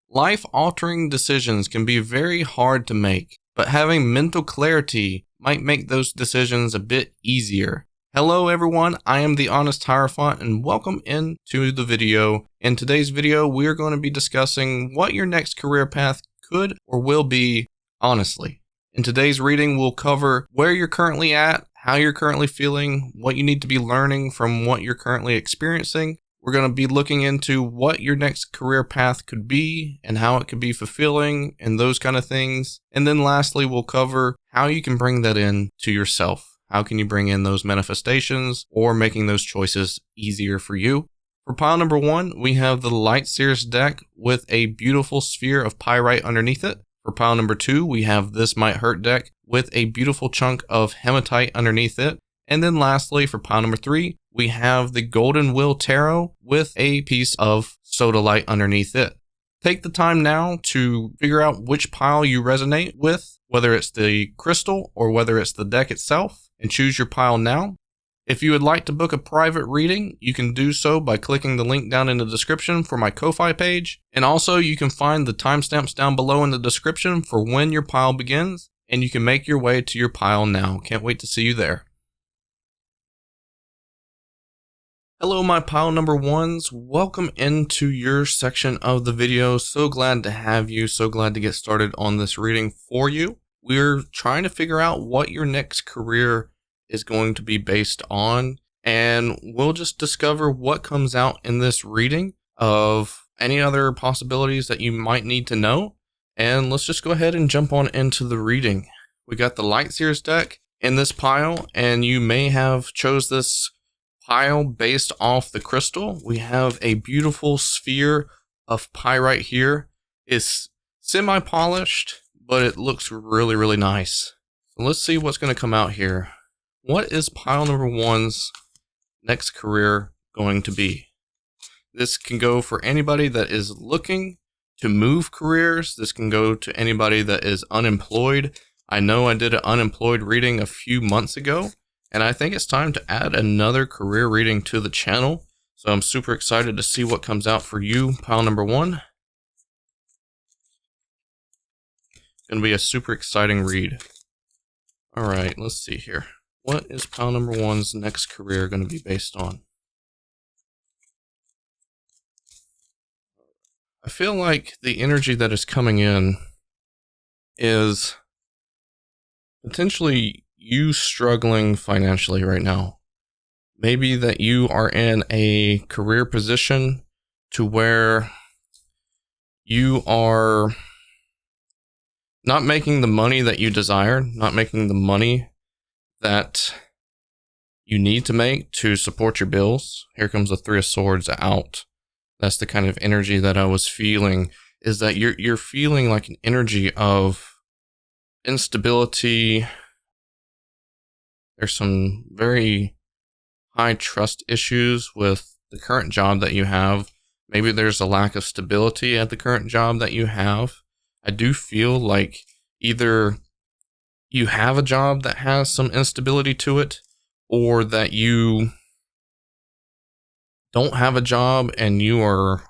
Life-altering decisions can be very hard to make, but having mental clarity might make those decisions a bit easier. Hello everyone, I am the Honest Hierophant and welcome into the video. In today's video, we are going to be discussing what your next career path could or will be honestly. In today's reading, we'll cover where you're currently at, how you're currently feeling, what you need to be learning from what you're currently experiencing. We're going to be looking into what your next career path could be and how it could be fulfilling and those kind of things. And then lastly, we'll cover how you can bring that in to yourself. How can you bring in those manifestations or making those choices easier for you? For pile number 1, we have the Light Seers deck with a beautiful sphere of Pyrite underneath it. For pile number 2, we have This Might Hurt deck with a beautiful chunk of Hematite underneath it. And then lastly, for pile number 3, we have the Golden Will Tarot with a piece of Sodalite underneath it. Take the time now to figure out which pile you resonate with, whether it's the crystal or whether it's the deck itself, and choose your pile now. If you would like to book a private reading, you can do so by clicking the link down in the description for my Ko-Fi page. And also you can find the timestamps down below in the description for when your pile begins, and you can make your way to your pile now. Can't wait to see you there. Hello my pile number 1s, welcome into your section of the video. So glad to have you, so glad to get started on this reading for you. We're trying to figure out what your next career is going to be based on, and we'll just discover what comes out in this reading of any other possibilities that you might need to know. And let's just go ahead and jump on into the reading. We got the Light Seers deck in this pile, and you may have chose this pile based off the crystal. We have a beautiful sphere of pyrite here. It's semi-polished, but it looks really nice. So let's see what's going to come out here. What is pile number 1's next career going to be? This can go for anybody that is looking to move careers. This can go to anybody that is unemployed. I know I did an unemployed reading a few months ago, and I think it's time to add another career reading to the channel. So I'm super excited to see what comes out for you, pile number 1. It's going to be a super exciting read. Alright, let's see here. What is pile number 1's next career going to be based on? I feel like the energy that is coming in is potentially you struggling financially right now. Maybe that you are in a career position to where you are not making the money that you desire, not making the money that you need to make to support your bills. Here comes the 3 of Swords out. That's the kind of energy that I was feeling, is that you're feeling like an energy of instability. There's some very high trust issues with the current job that you have. Maybe there's a lack of stability at the current job that you have. I do feel like either you have a job that has some instability to it, or that you don't have a job and you are,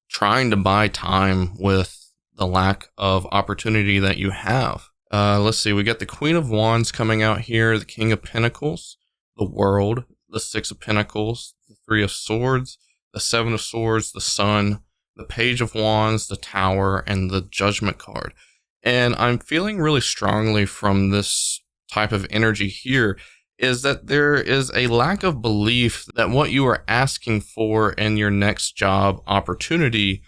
trying to buy time with the lack of opportunity that you have. Let's see, we got the Queen of Wands coming out here, the King of Pentacles, the World, the 6 of Pentacles, the 3 of Swords, the 7 of Swords, the Sun, the Page of Wands, the Tower, and the Judgment card. And I'm feeling really strongly from this type of energy here is that there is a lack of belief that what you are asking for in your next job opportunity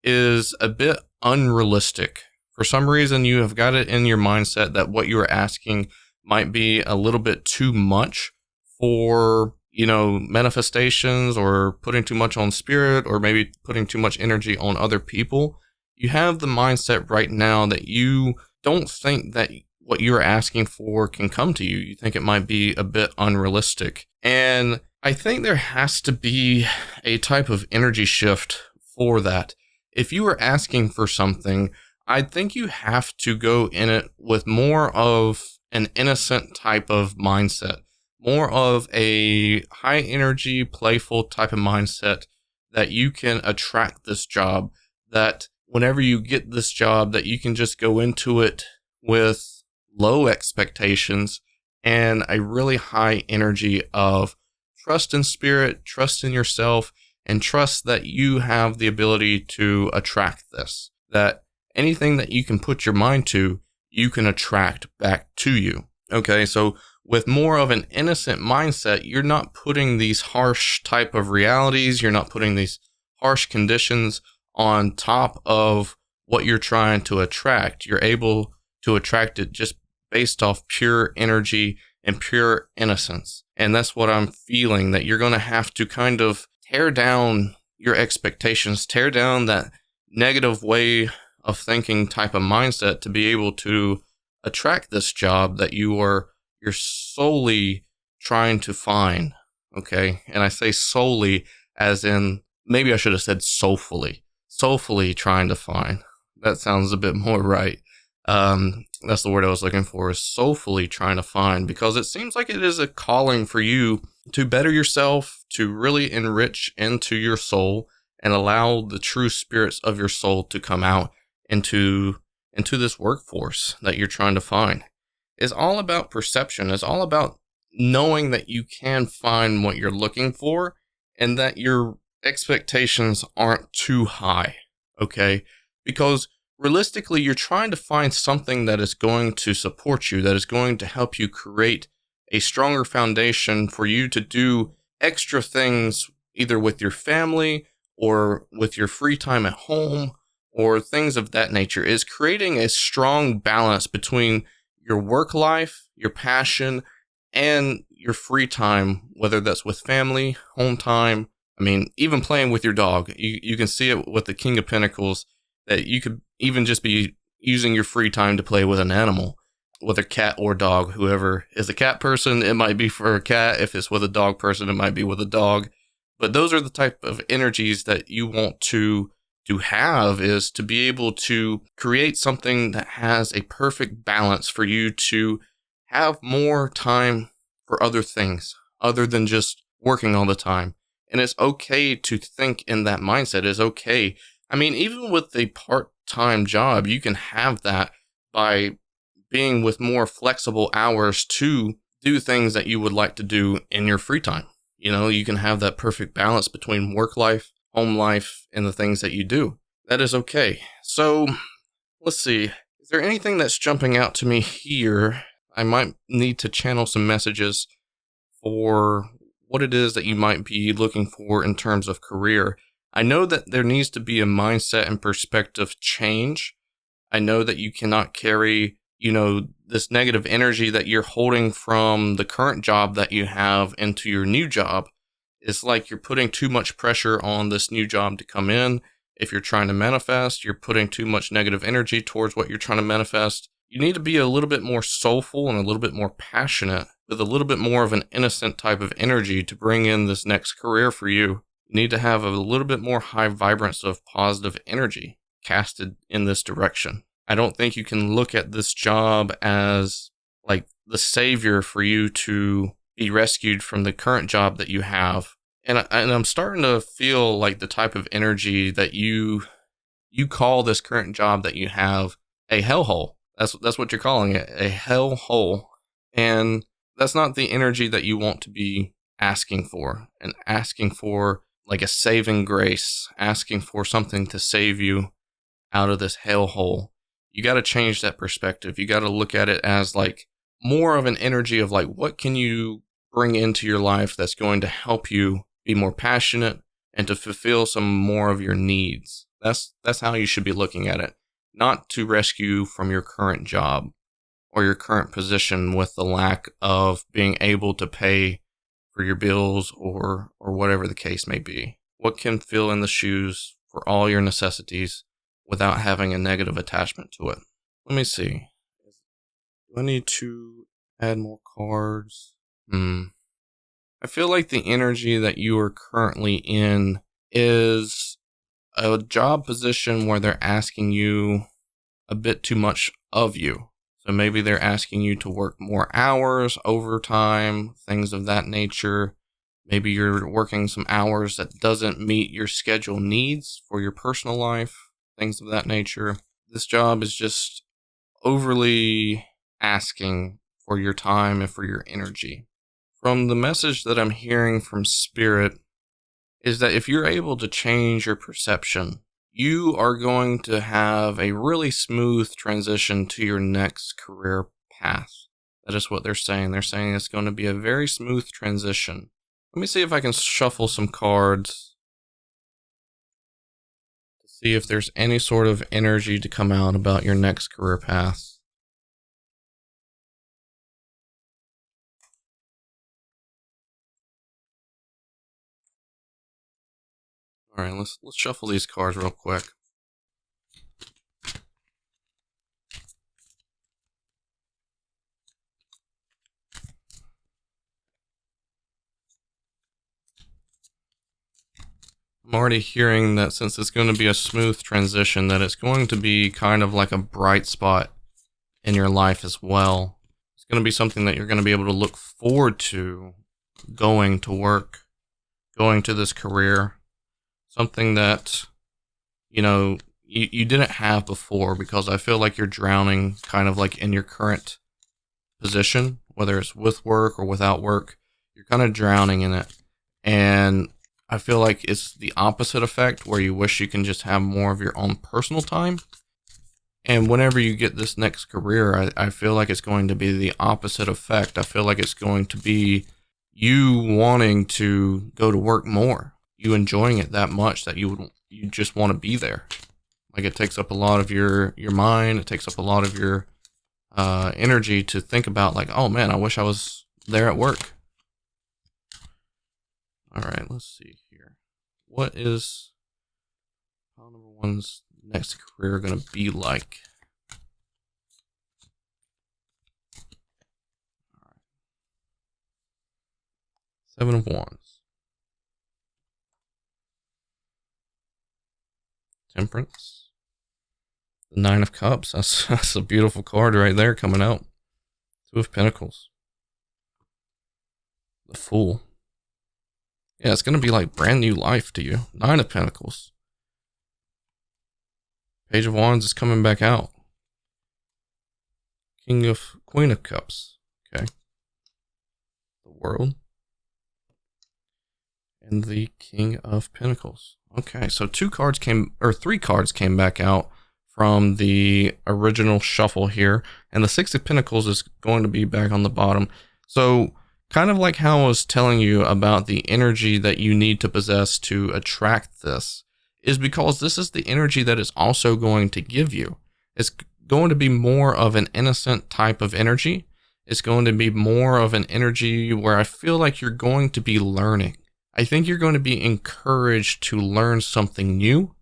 is a bit unrealistic. For some reason, you have got it in your mindset that what you are asking might be a little bit too much for, manifestations, or putting too much on spirit, or maybe putting too much energy on other people. You have the mindset right now that you don't think that what you're asking for can come to you. You think it might be a bit unrealistic. And I think there has to be a type of energy shift for that. If you are asking for something, I think you have to go in it with more of an innocent type of mindset, more of a high energy, playful type of mindset, that you can attract this job, that whenever you get this job, that you can just go into it with low expectations and a really high energy of trust in spirit, trust in yourself, and trust that you have the ability to attract this. That anything that you can put your mind to, you can attract back to you. Okay, so with more of an innocent mindset, you're not putting these harsh type of realities, you're not putting these harsh conditions on top of what you're trying to attract. You're able to attract it just based off pure energy and pure innocence. And that's what I'm feeling, that you're going to have to kind of tear down your expectations, tear down that negative way of thinking type of mindset to be able to attract this job that you're solely trying to find. Okay. And I say solely as in, maybe I should have said soulfully trying to find. That sounds a bit more right. That's the word I was looking for, is soulfully trying to find, because it seems like it is a calling for you to better yourself, to really enrich into your soul and allow the true spirits of your soul to come out into this workforce that you're trying to find. It's all about perception. It's all about knowing that you can find what you're looking for and that your expectations aren't too high. Okay? Because realistically, you're trying to find something that is going to support you, that is going to help you create a stronger foundation for you to do extra things, either with your family or with your free time at home or things of that nature. Is creating a strong balance between your work life, your passion, and your free time, whether that's with family, home time. I mean, even playing with your dog. You can see it with the King of Pentacles, that you could even just be using your free time to play with an animal, with a cat or dog. Whoever is a cat person, it might be for a cat. If it's with a dog person, it might be with a dog. But those are the type of energies that you want to have, is to be able to create something that has a perfect balance for you to have more time for other things other than just working all the time. And it's okay to think in that mindset. It's okay. I mean, even with a part-time job, you can have that by being with more flexible hours to do things that you would like to do in your free time. You know, you can have that perfect balance between work life, home life, and the things that you do. That is okay. So, let's see. Is there anything that's jumping out to me here? I might need to channel some messages for what it is that you might be looking for in terms of career. I know that there needs to be a mindset and perspective change. I know that you cannot carry, this negative energy that you're holding from the current job that you have into your new job. It's like you're putting too much pressure on this new job to come in. If you're trying to manifest, you're putting too much negative energy towards what you're trying to manifest. You need to be a little bit more soulful and a little bit more passionate, with a little bit more of an innocent type of energy to bring in this next career for you. You need to have a little bit more high vibrance of positive energy casted in this direction. I don't think you can look at this job as like the savior for you to be rescued from the current job that you have. And I'm starting to feel like the type of energy that you call this current job that you have a hellhole. That's what you're calling it, a hellhole. And that's not the energy that you want to be asking for, and asking for like a saving grace, asking for something to save you out of this hellhole. You got to change that perspective. You got to look at it as like more of an energy of like, what can you bring into your life that's going to help you be more passionate and to fulfill some more of your needs. That's how you should be looking at it. Not to rescue from your current job or your current position with the lack of being able to pay for your bills or whatever the case may be. What can fill in the shoes for all your necessities without having a negative attachment to it? Let me see. Do I need to add more cards? I feel like the energy that you are currently in is a job position where they're asking you a bit too much of you. So maybe they're asking you to work more hours, overtime, things of that nature. Maybe you're working some hours that doesn't meet your schedule needs for your personal life. things of that nature. This job is just overly asking for your time and for your energy. From the message that I'm hearing from Spirit is that if you're able to change your perception, you are going to have a really smooth transition to your next career path. That is what they're saying. They're saying it's going to be a very smooth transition. Let me see if I can shuffle some cards to see if there's any sort of energy to come out about your next career path. All right, let's shuffle these cards real quick. I'm already hearing that since it's going to be a smooth transition, that it's going to be kind of like a bright spot in your life as well. It's going to be something that you're going to be able to look forward to going to work, going to this career. Something that, you didn't have before, because I feel like you're drowning kind of like in your current position, whether it's with work or without work. You're kind of drowning in it. And I feel like it's the opposite effect, where you wish you can just have more of your own personal time. And whenever you get this next career, I feel like it's going to be the opposite effect. I feel like it's going to be you wanting to go to work more. You enjoying it that much that you just want to be there. Like, it takes up a lot of your mind. It takes up a lot of your energy to think about, like, oh man, I wish I was there at work. All right, let's see here. What is pile number one's next career going to be like? All right. 7 of Wands. Temperance. The 9 of Cups. That's a beautiful card right there coming out. 2 of Pentacles. The Fool. Yeah, it's going to be like brand new life to you. 9 of Pentacles. Page of Wands is coming back out. Queen of Cups. Okay. The World. And the King of Pentacles. Okay, so 3 cards came back out from the original shuffle here, and the 6 of Pentacles is going to be back on the bottom. So kind of like how I was telling you about the energy that you need to possess to attract this, is because this is the energy that it's also going to give you. It's going to be more of an innocent type of energy. It's going to be more of an energy where I feel like you're going to be learning. I think you're going to be encouraged to learn something new,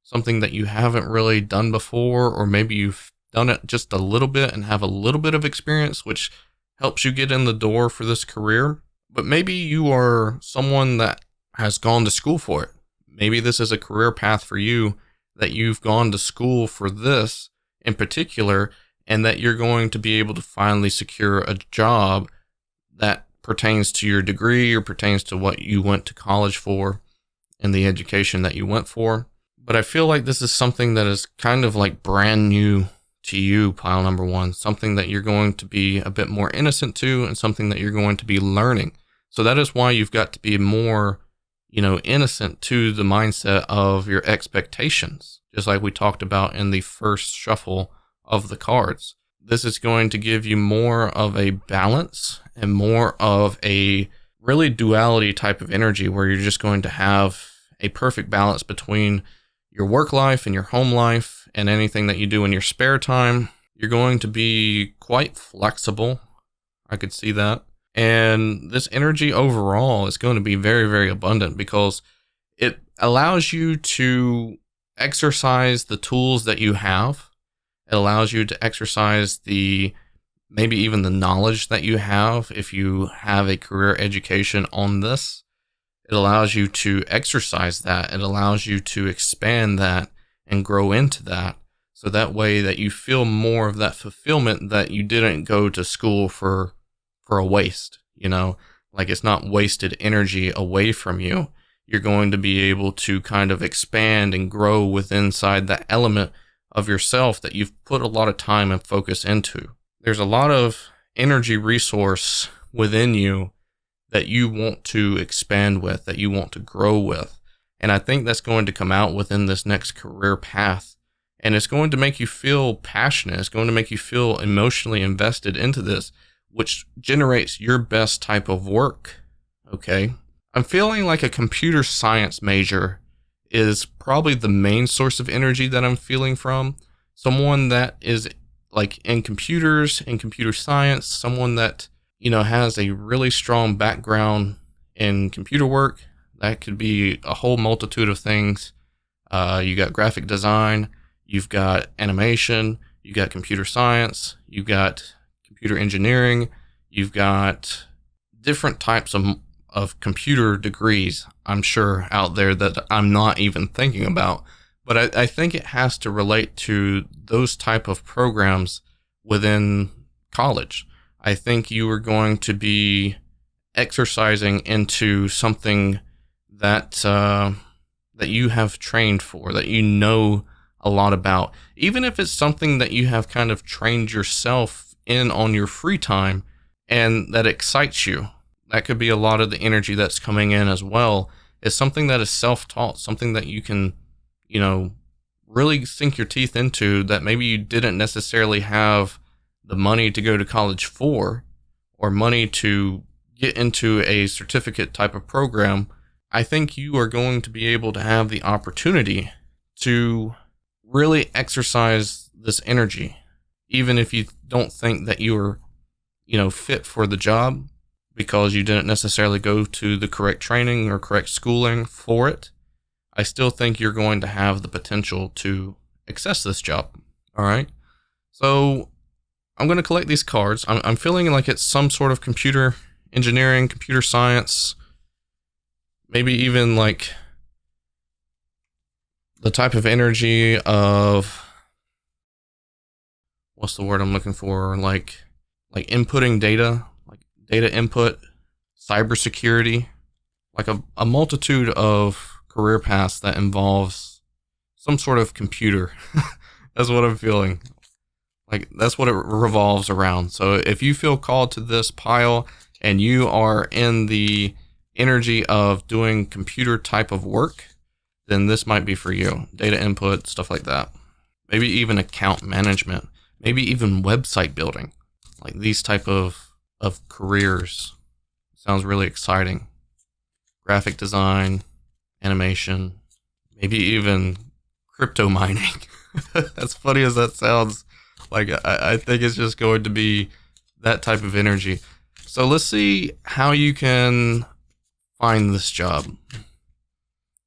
something that you haven't really done before, or maybe you've done it just a little bit and have a little bit of experience, which helps you get in the door for this career. But maybe you are someone that has gone to school for it. Maybe this is a career path for you, that you've gone to school for this in particular, and that you're going to be able to finally secure a job that pertains to your degree or pertains to what you went to college for and the education that you went for. But I feel like this is something that is kind of like brand new to you, pile number one, something that you're going to be a bit more innocent to, and something that you're going to be learning. So that is why you've got to be more, innocent to the mindset of your expectations, just like we talked about in the first shuffle of the cards. This is going to give you more of a balance and more of a really duality type of energy, where you're just going to have a perfect balance between your work life and your home life and anything that you do in your spare time. You're going to be quite flexible. I could see that. And this energy overall is going to be very, very abundant, because it allows you to exercise the tools that you have. It allows you to exercise maybe even the knowledge that you have if you have a career education on this. It allows you to exercise that. It allows you to expand that and grow into that. So that way that you feel more of that fulfillment, that you didn't go to school for a waste, like it's not wasted energy away from you. you're going to be able to kind of expand and grow within inside that element of yourself that you've put a lot of time and focus into. There's a lot of energy resource within you that you want to expand with, that you want to grow with. And I think that's going to come out within this next career path. And it's going to make you feel passionate. It's going to make you feel emotionally invested into this, which generates your best type of work. Okay. I'm feeling like a computer science major is probably the main source of energy that I'm feeling from. Someone that is like in computers and computer science, someone that, has a really strong background in computer work. That could be a whole multitude of things. You got graphic design, you've got animation, you got computer science, you've got computer engineering, you've got different types of computer degrees, I'm sure, out there that I'm not even thinking about. But I think it has to relate to those type of programs within college. I think you are going to be exercising into something that that you have trained for, that you know a lot about. Even if it's something that you have kind of trained yourself in on your free time and that excites you. That could be a lot of the energy that's coming in as well. Is something that is self-taught, something that you can, really sink your teeth into, that maybe you didn't necessarily have the money to go to college for, or money to get into a certificate type of program. I think you are going to be able to have the opportunity to really exercise this energy, even if you don't think that you are, fit for the job because you didn't necessarily go to the correct training or correct schooling for it. I still think you're going to have the potential to access this job. All right. So I'm going to collect these cards. I'm feeling like it's some sort of computer engineering, computer science, maybe even like the type of energy of, what's the word I'm looking for? Like inputting data, like data input, cybersecurity, like a multitude of career paths that involves some sort of computer. That's what I'm feeling. Like, that's what it revolves around. So if you feel called to this pile and you are in the energy of doing computer type of work, then this might be for you. Data input, stuff like that. Maybe even account management. Maybe even website building. Like these type of careers. Sounds really exciting. Graphic design, animation, maybe even crypto mining. As funny as that sounds, like I think it's just going to be that type of energy. So let's see how you can find this job.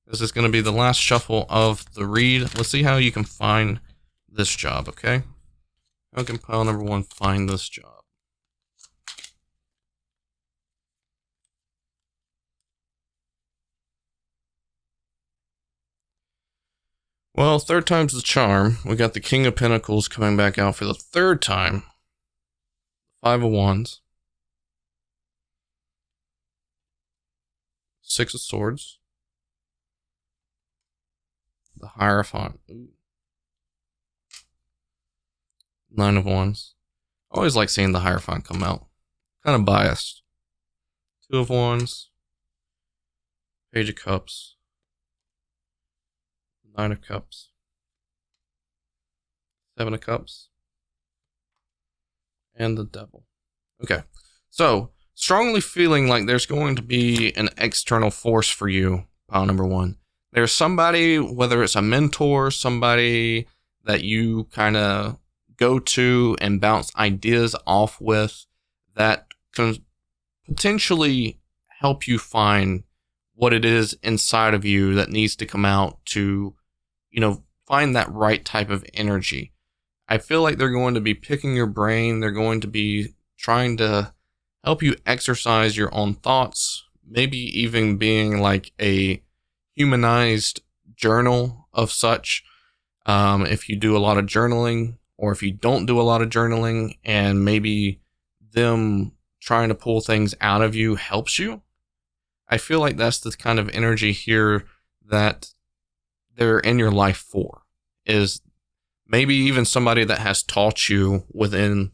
This is going to be the last shuffle of the read. Let's see how you can find this job, okay? How can pile number one find this job? Well, third time's the charm. We got the King of Pentacles coming back out for the third time. Five of Wands. Six of Swords. The Hierophant. Ooh. Nine of Wands. I always like seeing the Hierophant come out. Kind of biased. Two of Wands. Page of Cups. Nine of Cups. Seven of Cups. And the Devil. Okay. So, strongly feeling like there's going to be an external force for you, pile number one. There's somebody, whether it's a mentor, somebody that you kind of go to and bounce ideas off with, that can potentially help you find what it is inside of you that needs to come out to, find that right type of energy. I feel like they're going to be picking your brain. They're going to be trying to help you exercise your own thoughts, maybe even being like a humanized journal of such. If you do a lot of journaling, or if you don't do a lot of journaling, and maybe them trying to pull things out of you helps you. I feel like that's the kind of energy here that they're in your life for, is maybe even somebody that has taught you within,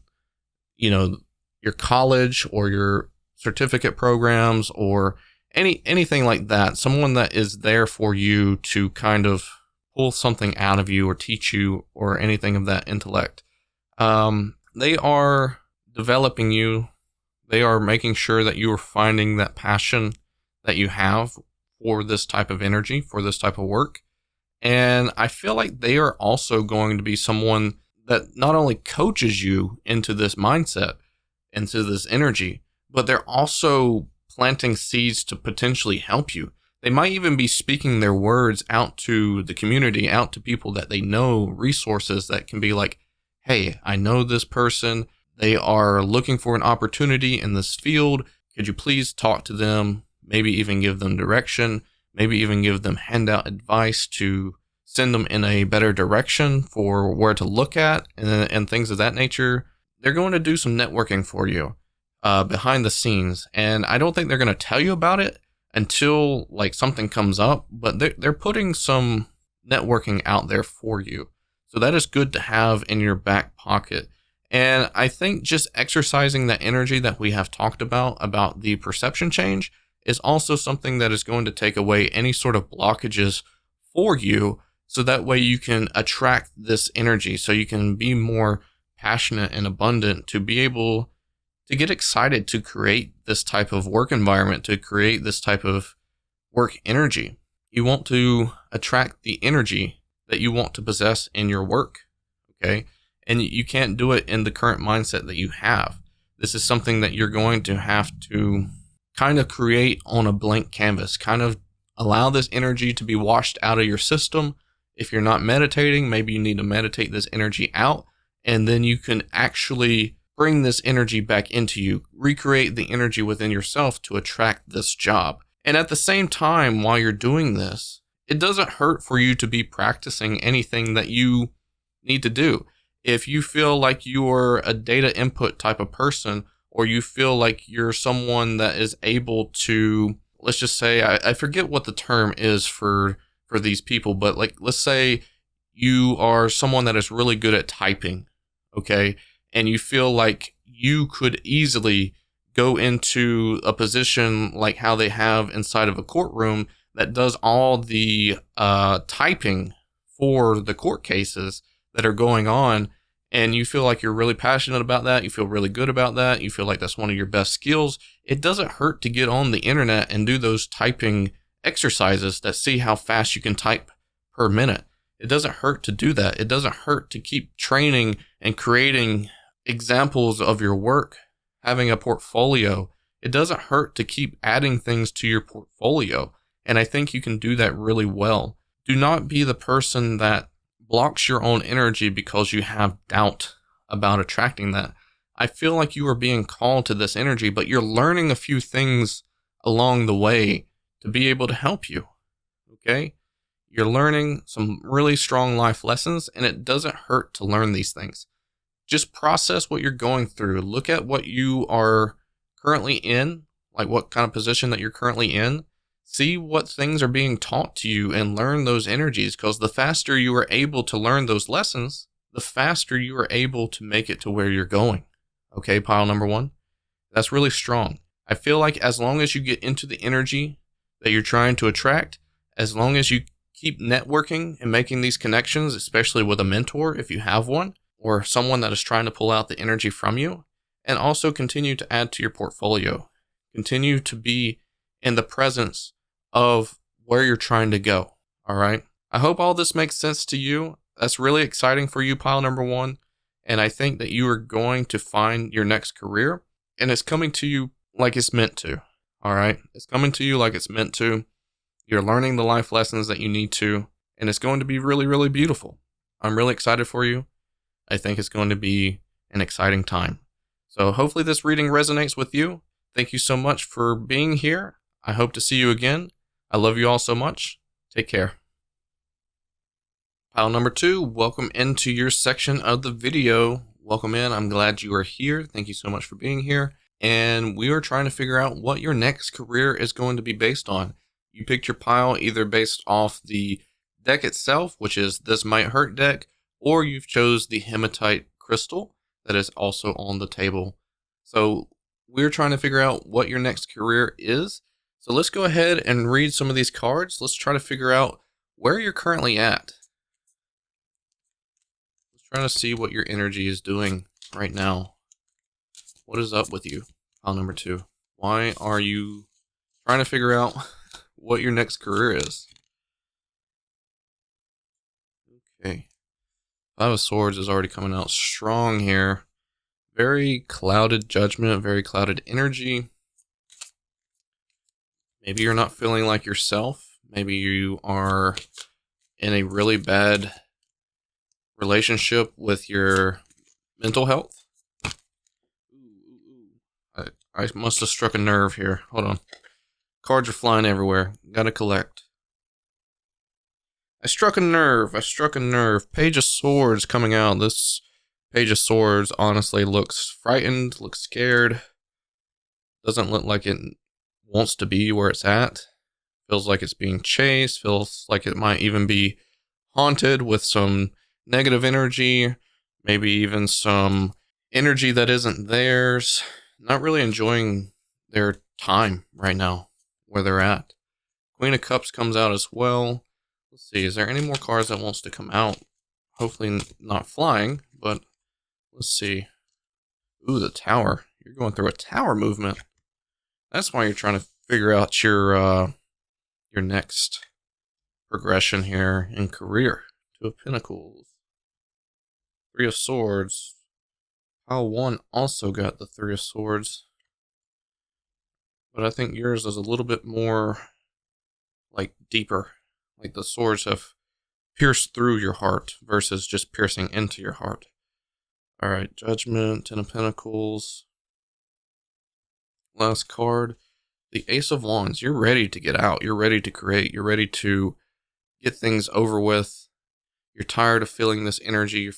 your college or your certificate programs or anything like that. Someone that is there for you to kind of pull something out of you or teach you or anything of that intellect. They are developing you. They are making sure that you are finding that passion that you have for this type of energy, for this type of work. And I feel like they are also going to be someone that not only coaches you into this mindset, into this energy, but they're also planting seeds to potentially help you. They might even be speaking their words out to the community, out to people that they know, resources that can be like, hey, I know this person. They are looking for an opportunity in this field. Could you please talk to them? Maybe even give them direction. Maybe even give them handout advice to send them in a better direction for where to look at and things of that nature. They're going to do some networking for you behind the scenes. And I don't think they're going to tell you about it until like something comes up, but they're putting some networking out there for you. So that is good to have in your back pocket. And I think just exercising that energy that we have talked about the perception change, is also something that is going to take away any sort of blockages for you. So that way you can attract this energy, so you can be more passionate and abundant to be able to get excited to create this type of work environment, to create this type of work energy. You want to attract the energy that you want to possess in your work. Okay. And you can't do it in the current mindset that you have. This is something that you're going to have to kind of create on a blank canvas, kind of allow this energy to be washed out of your system. If you're not meditating, maybe you need to meditate this energy out, and then you can actually bring this energy back into you, recreate the energy within yourself to attract this job. And at the same time, while you're doing this, it doesn't hurt for you to be practicing anything that you need to do. If you feel like you're a data input type of person, or you feel like you're someone that is able to, let's just say, I forget what the term is for these people, but like, let's say you are someone that is really good at typing, okay? And you feel like you could easily go into a position like how they have inside of a courtroom that does all the typing for the court cases that are going on. And you feel like you're really passionate about that. You feel really good about that. You feel like that's one of your best skills. It doesn't hurt to get on the internet and do those typing exercises that see how fast you can type per minute. It doesn't hurt to do that. It doesn't hurt to keep training and creating examples of your work, having a portfolio. It doesn't hurt to keep adding things to your portfolio. And I think you can do that really well. Do not be the person that blocks your own energy because you have doubt about attracting that. I feel like you are being called to this energy, but you're learning a few things along the way to be able to help you. Okay? You're learning some really strong life lessons, and it doesn't hurt to learn these things. Just process what you're going through. Look at what you are currently in, like what kind of position that you're currently in. See what things are being taught to you and learn those energies, because the faster you are able to learn those lessons, the faster you are able to make it to where you're going. Okay, pile number one. That's really strong. I feel like as long as you get into the energy that you're trying to attract, as long as you keep networking and making these connections, especially with a mentor if you have one, or someone that is trying to pull out the energy from you, and also continue to add to your portfolio. Continue to be in the presence of where you're trying to go. All right. I hope all this makes sense to you. That's really exciting for you, pile number one. And I think that you are going to find your next career, and it's coming to you like it's meant to. All right. It's coming to you like it's meant to. You're learning the life lessons that you need to, and it's going to be really, really beautiful. I'm really excited for you. I think it's going to be an exciting time. So hopefully this reading resonates with you. Thank you so much for being here. I hope to see you again. I love you all so much. Take care. Pile number two, welcome into your section of the video. Welcome in. I'm glad you are here. Thank you so much for being here. and we are trying to figure out what your next career is going to be based on. You picked your pile either based off the deck itself, which is This Might Hurt deck, or you've chose the Hematite crystal that is also on the table. So we're trying to figure out what your next career is. So let's go ahead and read some of these cards. Let's try to figure out where you're currently at. Let's try to see what your energy is doing right now. What is up with you? Pile number 2. Why are you trying to figure out what your next career is? Okay. 5 of Swords is already coming out strong here. Very clouded judgment, very clouded energy. Maybe you're not feeling like yourself. Maybe you are in a really bad relationship with your mental health. I must have struck a nerve here. Hold on. Cards are flying everywhere. Gotta collect. I struck a nerve. Page of Swords coming out. This Page of Swords honestly looks frightened, looks scared. Doesn't look like it wants to be where it's at. Feels like it's being chased. Feels like it might even be haunted with some negative energy. Maybe even some energy that isn't theirs. Not really enjoying their time right now, where they're at. Queen of Cups comes out as well. Let's see, is there any more cards that wants to come out? Hopefully not flying, but let's see. Ooh, the Tower. You're going through a tower movement. That's why you're trying to figure out your next progression here in career. 2 of Pentacles. 3 of Swords. Pile 1 also got the 3 of Swords. But I think yours is a little bit more, like, deeper. Like the swords have pierced through your heart versus just piercing into your heart. Alright, Judgment, 10 of Pentacles. Last card, the Ace of Wands. You're ready to get out. You're ready to create. You're ready to get things over with. You're tired of feeling this energy. You're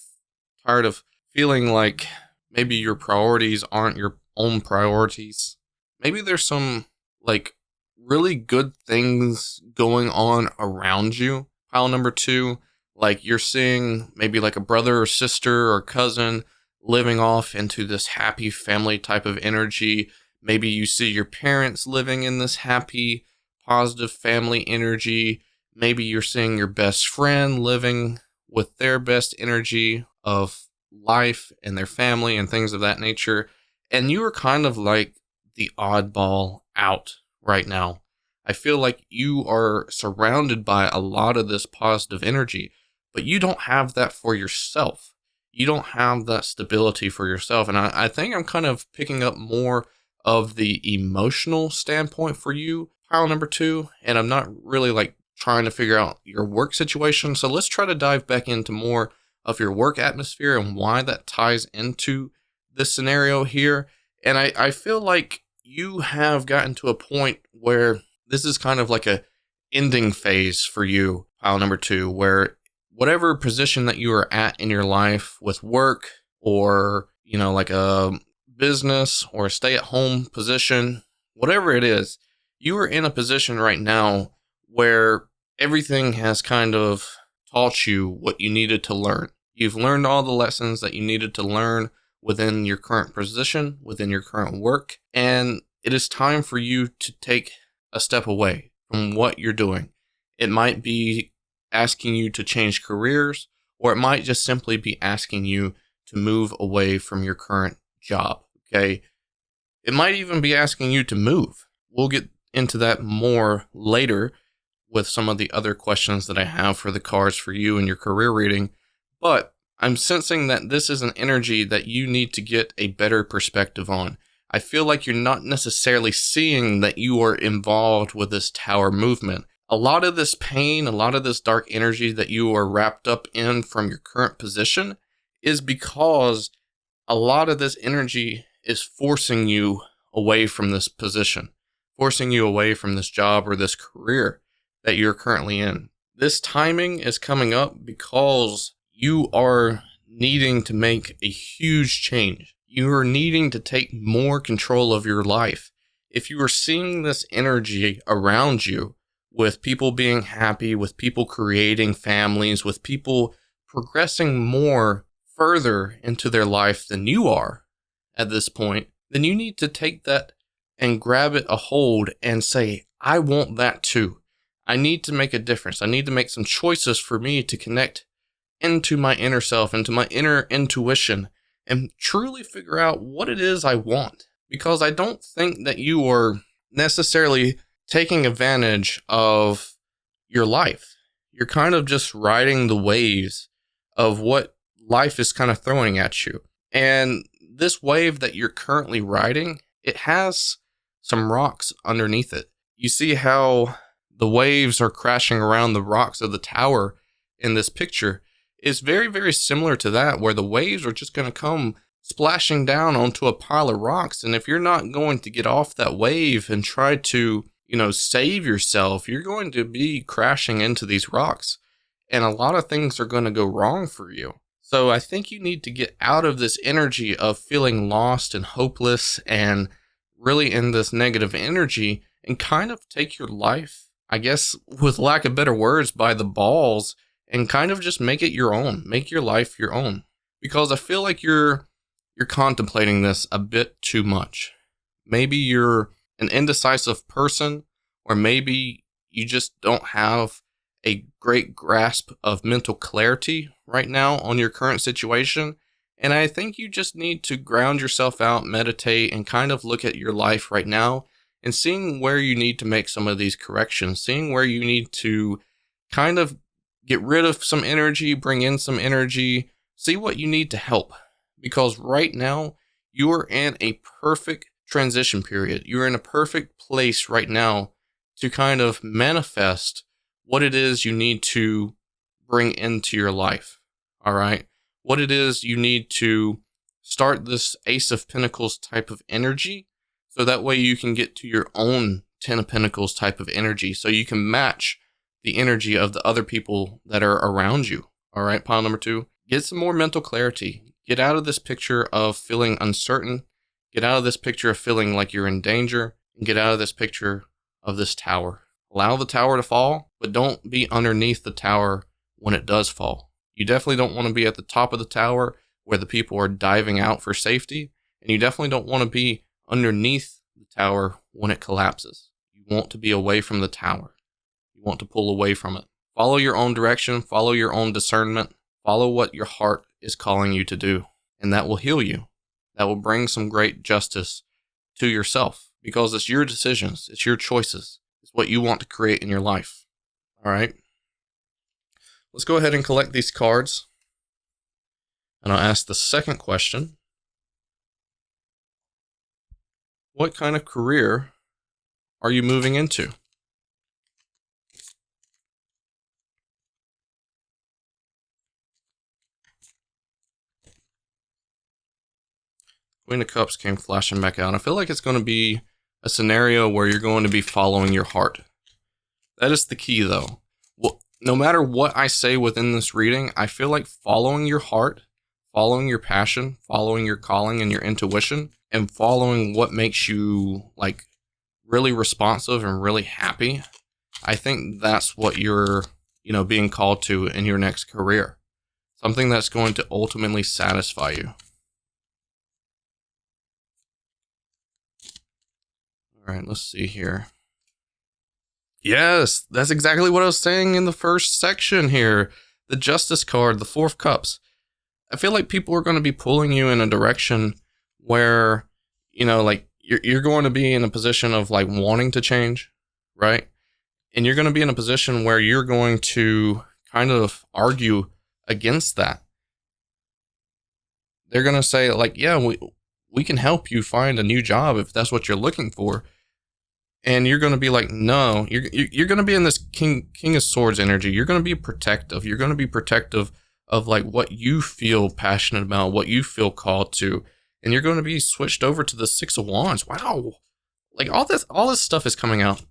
tired of feeling like maybe your priorities aren't your own priorities. Maybe there's some, like, really good things going on around you. Pile number 2, like you're seeing maybe like a brother or sister or cousin living off into this happy family type of energy. Maybe you see your parents living in this happy, positive family energy. Maybe you're seeing your best friend living with their best energy of life and their family and things of that nature. And you are kind of like the oddball out right now. I feel like you are surrounded by a lot of this positive energy, but you don't have that for yourself. You don't have that stability for yourself. And I think I'm kind of picking up more of the emotional standpoint for you, pile number 2, and I'm not really like trying to figure out your work situation. So let's try to dive back into more of your work atmosphere and why that ties into this scenario here. And I feel like you have gotten to a point where this is kind of like a ending phase for you, pile number 2, where whatever position that you are at in your life with work or, you know, like a business or a stay-at-home position, whatever it is, you are in a position right now where everything has kind of taught you what you needed to learn. You've learned all the lessons that you needed to learn within your current position, within your current work, and it is time for you to take a step away from what you're doing. It might be asking you to change careers, or it might just simply be asking you to move away from your current job, okay? It might even be asking you to move. We'll get into that more later with some of the other questions that I have for the cards for you in your career reading, but I'm sensing that this is an energy that you need to get a better perspective on. I feel like you're not necessarily seeing that you are involved with this tower movement. A lot of this pain, a lot of this dark energy that you are wrapped up in from your current position is because a lot of this energy is forcing you away from this position, forcing you away from this job or this career that you're currently in. This timing is coming up because you are needing to make a huge change. you're needing to take more control of your life. If you are seeing this energy around you with people being happy, with people creating families, with people progressing more further into their life than you are at this point, then you need to take that and grab it a hold and say, I want that too. I need to make a difference. I need to make some choices for me to connect into my inner self, into my inner intuition, and truly figure out what it is I want. Because I don't think that you are necessarily taking advantage of your life. You're kind of just riding the waves of what life is kind of throwing at you. And this wave that you're currently riding, it has some rocks underneath it. You see how the waves are crashing around the rocks of the tower in this picture. It's very, very similar to that, where the waves are just going to come splashing down onto a pile of rocks. And if you're not going to get off that wave and try to, save yourself, you're going to be crashing into these rocks. And a lot of things are going to go wrong for you. So I think you need to get out of this energy of feeling lost and hopeless and really in this negative energy and kind of take your life, I guess, with lack of better words, by the balls and kind of just make it your own. Make your life your own. Because I feel like you're contemplating this a bit too much. Maybe you're an indecisive person, or maybe you just don't have a great grasp of mental clarity right now on your current situation. And I think you just need to ground yourself out, meditate, and kind of look at your life right now and seeing where you need to make some of these corrections, seeing where you need to kind of get rid of some energy, bring in some energy, see what you need to help. Because right now, you are in a perfect transition period. You're in a perfect place right now to kind of manifest what it is you need to bring into your life. All right? What it is you need to start this Ace of Pentacles type of energy, so that way you can get to your own Ten of Pentacles type of energy, so you can match the energy of the other people that are around you. All right, pile number 2. Get some more mental clarity. Get out of this picture of feeling uncertain. Get out of this picture of feeling like you're in danger. And get out of this picture of this tower. Allow the tower to fall, but don't be underneath the tower when it does fall. You definitely don't want to be at the top of the tower where the people are diving out for safety. And you definitely don't want to be underneath the tower when it collapses. You want to be away from the tower. You want to pull away from it. Follow your own direction. Follow your own discernment. Follow what your heart is calling you to do. And that will heal you. That will bring some great justice to yourself. Because it's your decisions. It's your choices. It's what you want to create in your life. All right. Let's go ahead and collect these cards. And I'll ask the second question. What kind of career are you moving into? Queen of Cups came flashing back out. I feel like it's going to be a scenario where you're going to be following your heart. That is the key, though. Well, no matter what I say within this reading, I feel like following your heart, following your passion, following your calling and your intuition, and following what makes you like really responsive and really happy, I think that's what you're, being called to in your next career. Something that's going to ultimately satisfy you. All right, let's see here. Yes, that's exactly what I was saying in the first section here. The Justice card, the Four of Cups. I feel like people are going to be pulling you in a direction where, you're going to be in a position of like wanting to change, right? And you're going to be in a position where you're going to kind of argue against that. They're going to say like, yeah, we can help you find a new job if that's what you're looking for. And you're going to be like, no, you're going to be in this King of Swords energy. You're going to be protective. You're going to be protective of like what you feel passionate about, what you feel called to. And you're going to be switched over to the Six of Wands. Wow. Like all this stuff is coming out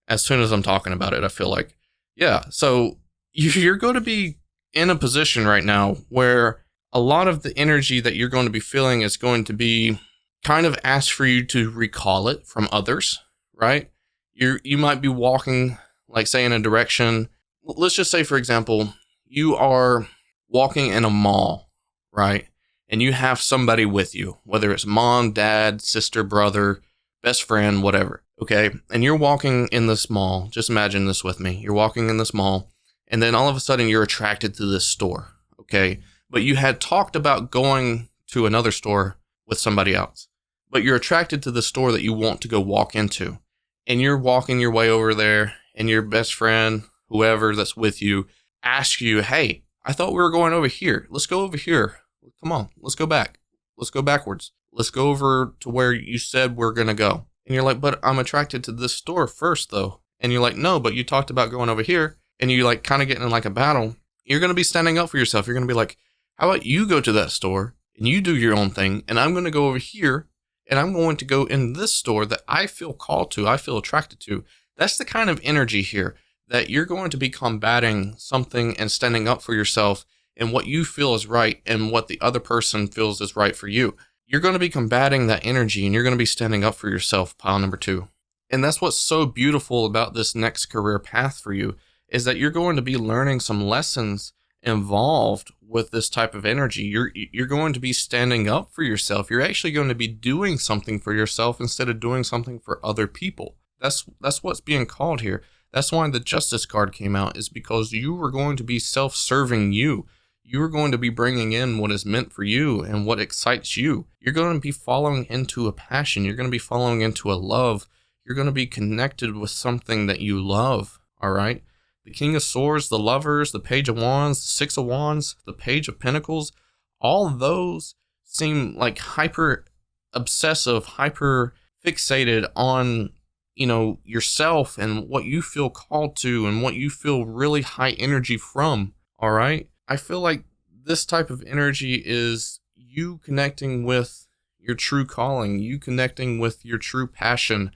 as soon as I'm talking about it, I feel like. Yeah. So you're going to be in a position right now where a lot of the energy that you're going to be feeling is going to be kind of asked for you to recall it from others, right? You might be walking, like say in a direction. Let's just say, for example, you are walking in a mall, right? And you have somebody with you, whether it's mom, dad, sister, brother, best friend, whatever, okay? And you're walking in this mall. Just imagine this with me. You're walking in this mall, and then all of a sudden you're attracted to this store, okay? But you had talked about going to another store with somebody else. But you're attracted to the store that you want to go walk into. And you're walking your way over there, and your best friend, whoever that's with you, asks you, hey, I thought we were going over here. Let's go over here. Come on, let's go back. Let's go backwards. Let's go over to where you said we're going to go. And you're like, but I'm attracted to this store first, though. And you're like, no, but you talked about going over here. And you like kind of getting in like a battle. You're going to be standing up for yourself. You're going to be like, how about you go to that store and you do your own thing, and I'm going to go over here and I'm going to go in this store that I feel called to, I feel attracted to. That's the kind of energy here that you're going to be combating something and standing up for yourself and what you feel is right and what the other person feels is right for you. You're going to be combating that energy, and you're going to be standing up for yourself, pile number 2. And that's what's so beautiful about this next career path for you, is that you're going to be learning some lessons involved with this type of energy. You're going to be standing up for yourself. You're actually going to be doing something for yourself instead of doing something for other people. That's what's being called here. That's why the Justice card came out, is because you were going to be self-serving you. You are going to be bringing in what is meant for you and what excites you. You're going to be following into a passion. You're going to be following into a love. You're going to be connected with something that you love, all right? The King of Swords, the Lovers, the Page of Wands, the Six of Wands, the Page of Pentacles, all those seem like hyper obsessive, hyper fixated on, yourself and what you feel called to and what you feel really high energy from, all right? I feel like this type of energy is you connecting with your true calling, you connecting with your true passion,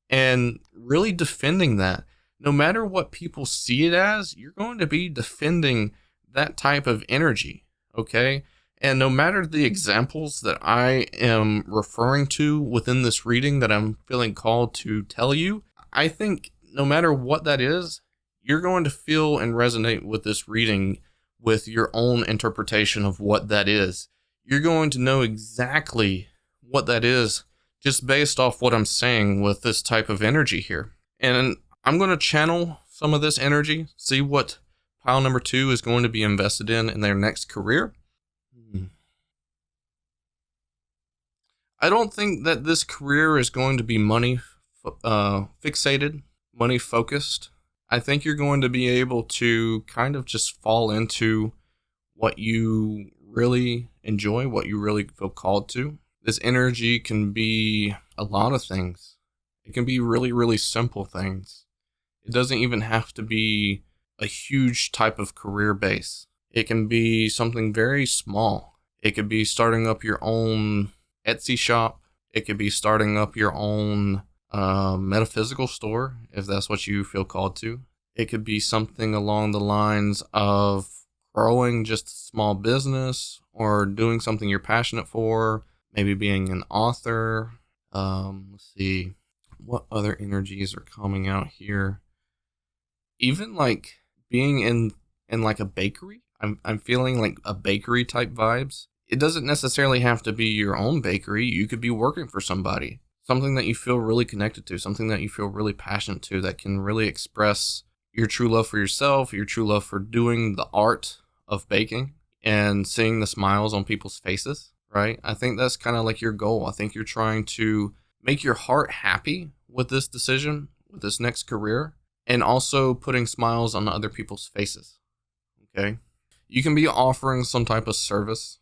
and really defending that. No matter what people see it as, you're going to be defending that type of energy, okay? And no matter the examples that I am referring to within this reading that I'm feeling called to tell you, I think no matter what that is, you're going to feel and resonate with this reading with your own interpretation of what that is. You're going to know exactly what that is just based off what I'm saying with this type of energy here. And I'm going to channel some of this energy, see what pile number 2 is going to be invested in their next career. I don't think that this career is going to be money fixated, money focused. I think you're going to be able to kind of just fall into what you really enjoy, what you really feel called to. This energy can be a lot of things. It can be really, really simple things. It doesn't even have to be a huge type of career base. It can be something very small. It could be starting up your own Etsy shop. It could be starting up your own metaphysical store, if that's what you feel called to. It could be something along the lines of growing just a small business or doing something you're passionate for, maybe being an author. Let's see, what other energies are coming out here? Even like being in like a bakery. I'm feeling like a bakery type vibes. It doesn't necessarily have to be your own bakery. You could be working for somebody. Something that you feel really connected to, something that you feel really passionate to, that can really express your true love for yourself, your true love for doing the art of baking and seeing the smiles on people's faces, right? I think that's kind of like your goal. I think you're trying to make your heart happy with this decision, with this next career, and also putting smiles on other people's faces, okay? You can be offering some type of service,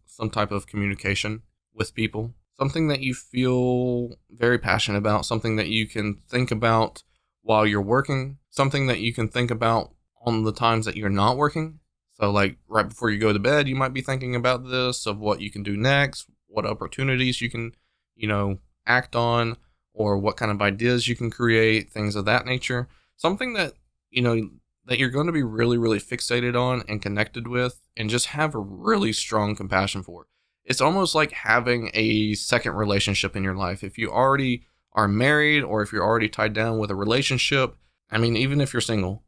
some type of communication with people, something that you feel very passionate about, something that you can think about while you're working, something that you can think about on the times that you're not working. So like right before you go to bed, you might be thinking about this, of what you can do next, what opportunities you can, act on, or what kind of ideas you can create, things of that nature. Something that, that you're going to be really, really fixated on and connected with and just have a really strong compassion for. It's almost like having a second relationship in your life. If you already are married or if you're already tied down with a relationship, I mean, even if you're single,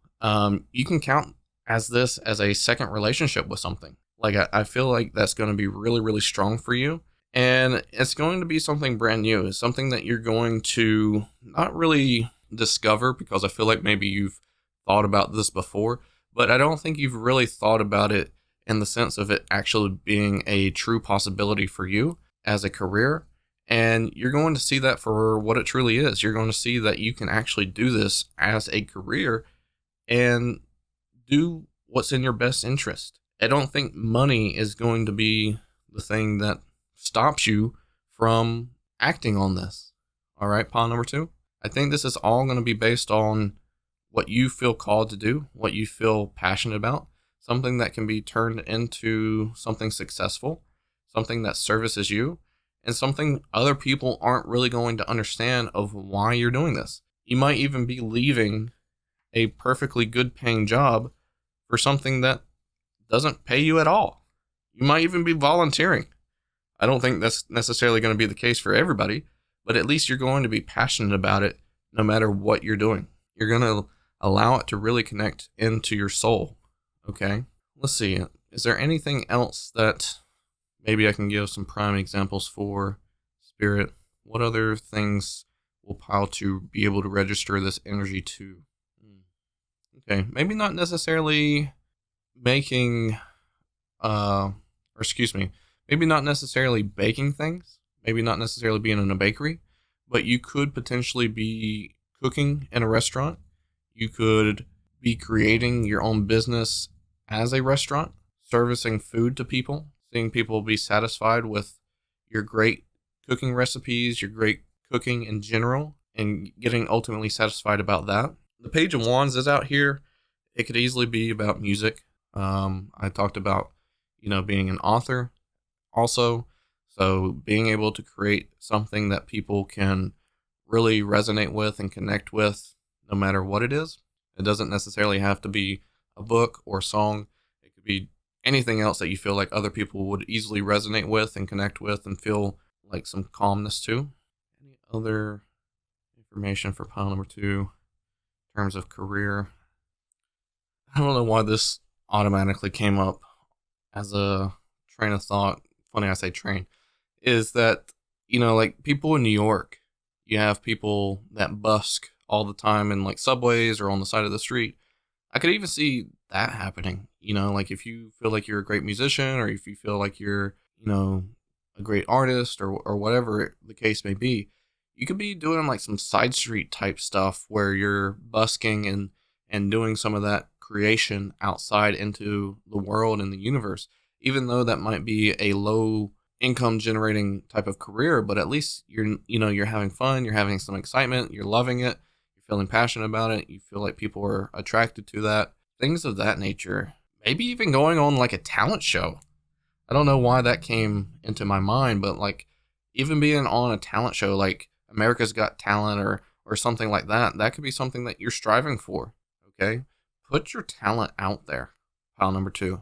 you can count this as a second relationship with something. Like, I feel like that's going to be really, really strong for you. And it's going to be something brand new. It's something that you're going to not really discover, because I feel like maybe you've thought about this before, but I don't think you've really thought about it in the sense of it actually being a true possibility for you as a career. And you're going to see that for what it truly is. You're going to see that you can actually do this as a career and do what's in your best interest. I don't think money is going to be the thing that stops you from acting on this. All right, pile number 2. I think this is all going to be based on what you feel called to do, what you feel passionate about, something that can be turned into something successful, something that services you, and something other people aren't really going to understand of why you're doing this. You might even be leaving a perfectly good paying job for something that doesn't pay you at all. You might even be volunteering. I don't think that's necessarily going to be the case for everybody, but at least you're going to be passionate about it no matter what you're doing. You're going to allow it to really connect into your soul. Okay? Let's see. Is there anything else that maybe I can give some prime examples for, Spirit? What other things will pile to be able to register this energy to? Okay, maybe not necessarily making, maybe not necessarily baking things, maybe not necessarily being in a bakery, but you could potentially be cooking in a restaurant. You could be creating your own business as a restaurant, servicing food to people, seeing people be satisfied with your great cooking recipes, your great cooking in general, and getting ultimately satisfied about that. The Page of Wands is out here. It could easily be about music. I talked about, being an author also. So being able to create something that people can really resonate with and connect with no matter what it is. It doesn't necessarily have to be a book or a song. It could be anything else that you feel like other people would easily resonate with and connect with and feel like some calmness to. Any other information for pile number 2 in terms of career? I don't know why this automatically came up as a train of thought. Funny I say train. Is that, like people in New York, you have people that busk all the time in like subways or on the side of the street. I could even see that happening. Like if you feel like you're a great musician, or if you feel like you're, a great artist, or whatever the case may be, you could be doing like some side street type stuff where you're busking and doing some of that creation outside into the world and the universe, even though that might be a low income generating type of career, but at least you're having fun, you're having some excitement, you're loving it, you're feeling passionate about it, you feel like people are attracted to that, things of that nature. Maybe even going on like a talent show. I don't know why that came into my mind, but like even being on a talent show like America's Got Talent or something like that, that could be something that you're striving for. Okay? Put your talent out there. Pile number 2.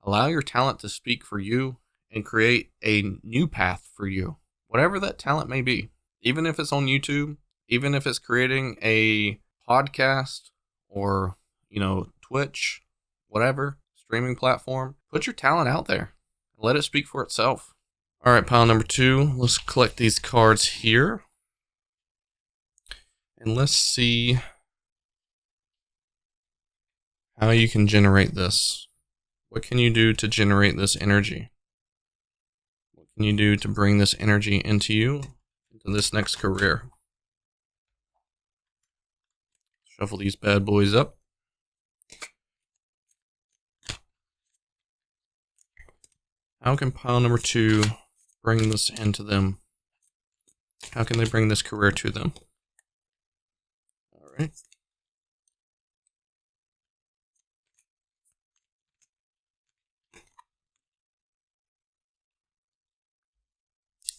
Allow your talent to speak for you and create a new path for you, whatever that talent may be. Even if it's on YouTube, even if it's creating a podcast or, Twitch, whatever, streaming platform, put your talent out there and let it speak for itself. All right, pile number 2, let's collect these cards here. And let's see how you can generate this. What can you do to generate this energy? What can you do to bring this energy into you, into this next career? Shuffle these bad boys up. How can pile number 2 bring this into them? How can they bring this career to them? All right.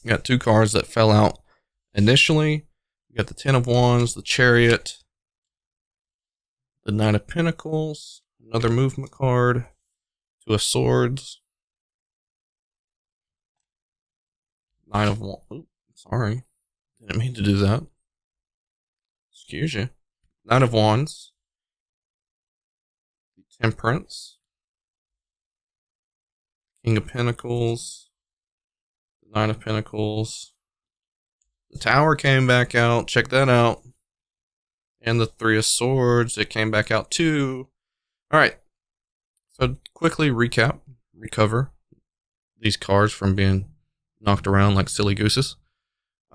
You got 2 cards that fell out initially. You got the Ten of Wands, the Chariot, the Knight of Pentacles, another movement card, Two of Swords, Knight of Wands. Oops, sorry, didn't mean to do that. Excuse you. Knight of Wands, the Temperance, King of Pentacles, the Knight of Pentacles. The Tower came back out. Check that out. And the Three of Swords, it came back out too. All right. So quickly recover these cards from being knocked around like silly gooses.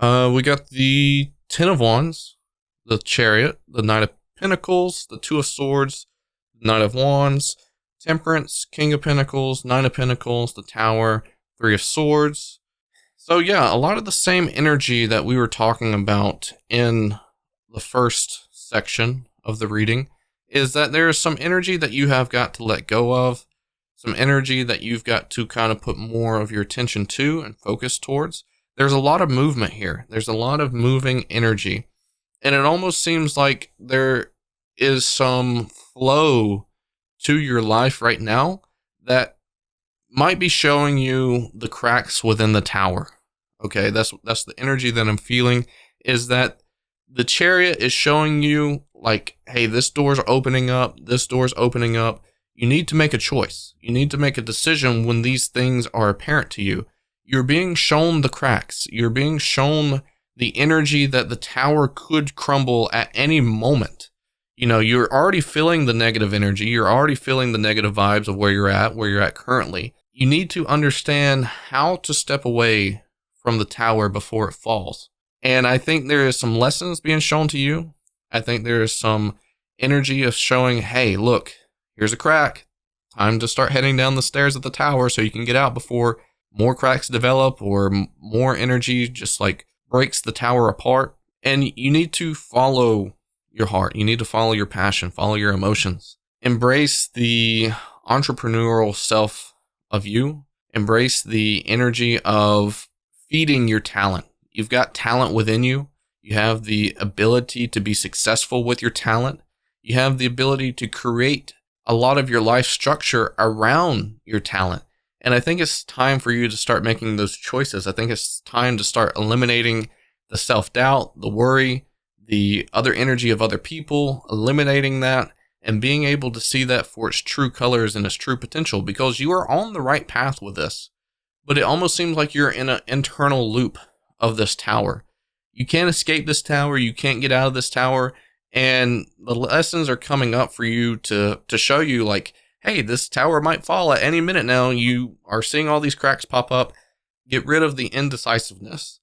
We got the Ten of Wands, the Chariot, the Knight of Pentacles, the Two of Swords, Knight of Wands, Temperance, King of Pentacles, Knight of Pentacles, the Tower, Three of Swords. So yeah, a lot of the same energy that we were talking about in the first section of the reading is that there is some energy that you have got to let go of, some energy that you've got to kind of put more of your attention to and focus towards. There's a lot of movement here. There's a lot of moving energy. And it almost seems like there is some flow to your life right now that might be showing you the cracks within the tower. Okay, that's the energy that I'm feeling, is that the Chariot is showing you like, hey, this door's opening up, this door's opening up. You need to make a choice. You need to make a decision when these things are apparent to you. You're being shown the cracks. You're being shown the energy that the tower could crumble at any moment. You know, you're already feeling the negative energy. You're already feeling the negative vibes of where you're at currently. You need to understand how to step away from the tower before it falls. And I think there is some lessons being shown to you. I think there is some energy of showing, hey, look, here's a crack. Time to start heading down the stairs of the tower so you can get out before more cracks develop or more energy just like breaks the tower apart. And you need to follow your heart. You need to follow your passion, follow your emotions. Embrace the entrepreneurial self of you. Embrace the energy of feeding your talent. You've got talent within you. You have the ability to be successful with your talent. You have the ability to create a lot of your life structure around your talent. And I think it's time for you to start making those choices. I think it's time to start eliminating the self-doubt, the worry, the other energy of other people, eliminating that and being able to see that for its true colors and its true potential, because you are on the right path with this. But it almost seems like you're in an internal loop of this tower. You can't escape this tower. You can't get out of this tower. And the lessons are coming up for you to show you like, hey, this tower might fall at any minute now. You are seeing all these cracks pop up. Get rid of the indecisiveness.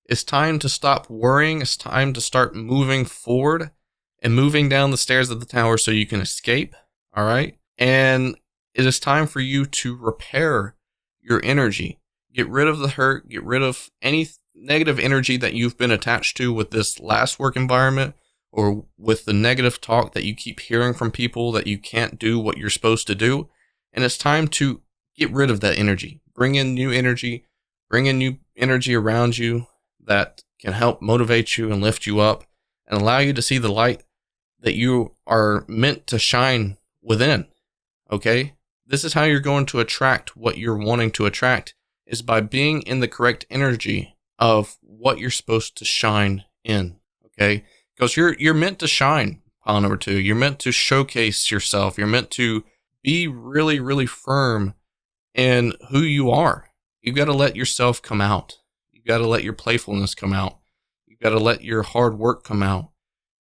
It's time to stop worrying. It's time to start moving forward and moving down the stairs of the tower so you can escape. All right. And it is time for you to repair your energy. Get rid of the hurt. Get rid of any negative energy that you've been attached to with this last work environment, or with the negative talk that you keep hearing from people that you can't do what you're supposed to do. And it's time to get rid of that energy. Bring in new energy. Bring in new energy around you that can help motivate you and lift you up and allow you to see the light that you are meant to shine within. Okay? This is how you're going to attract what you're wanting to attract, is by being in the correct energy of what you're supposed to shine in. Okay? Because you're meant to shine, pile number 2. You're meant to showcase yourself. You're meant to be really, really firm in who you are. You've got to let yourself come out. You've got to let your playfulness come out. You've got to let your hard work come out.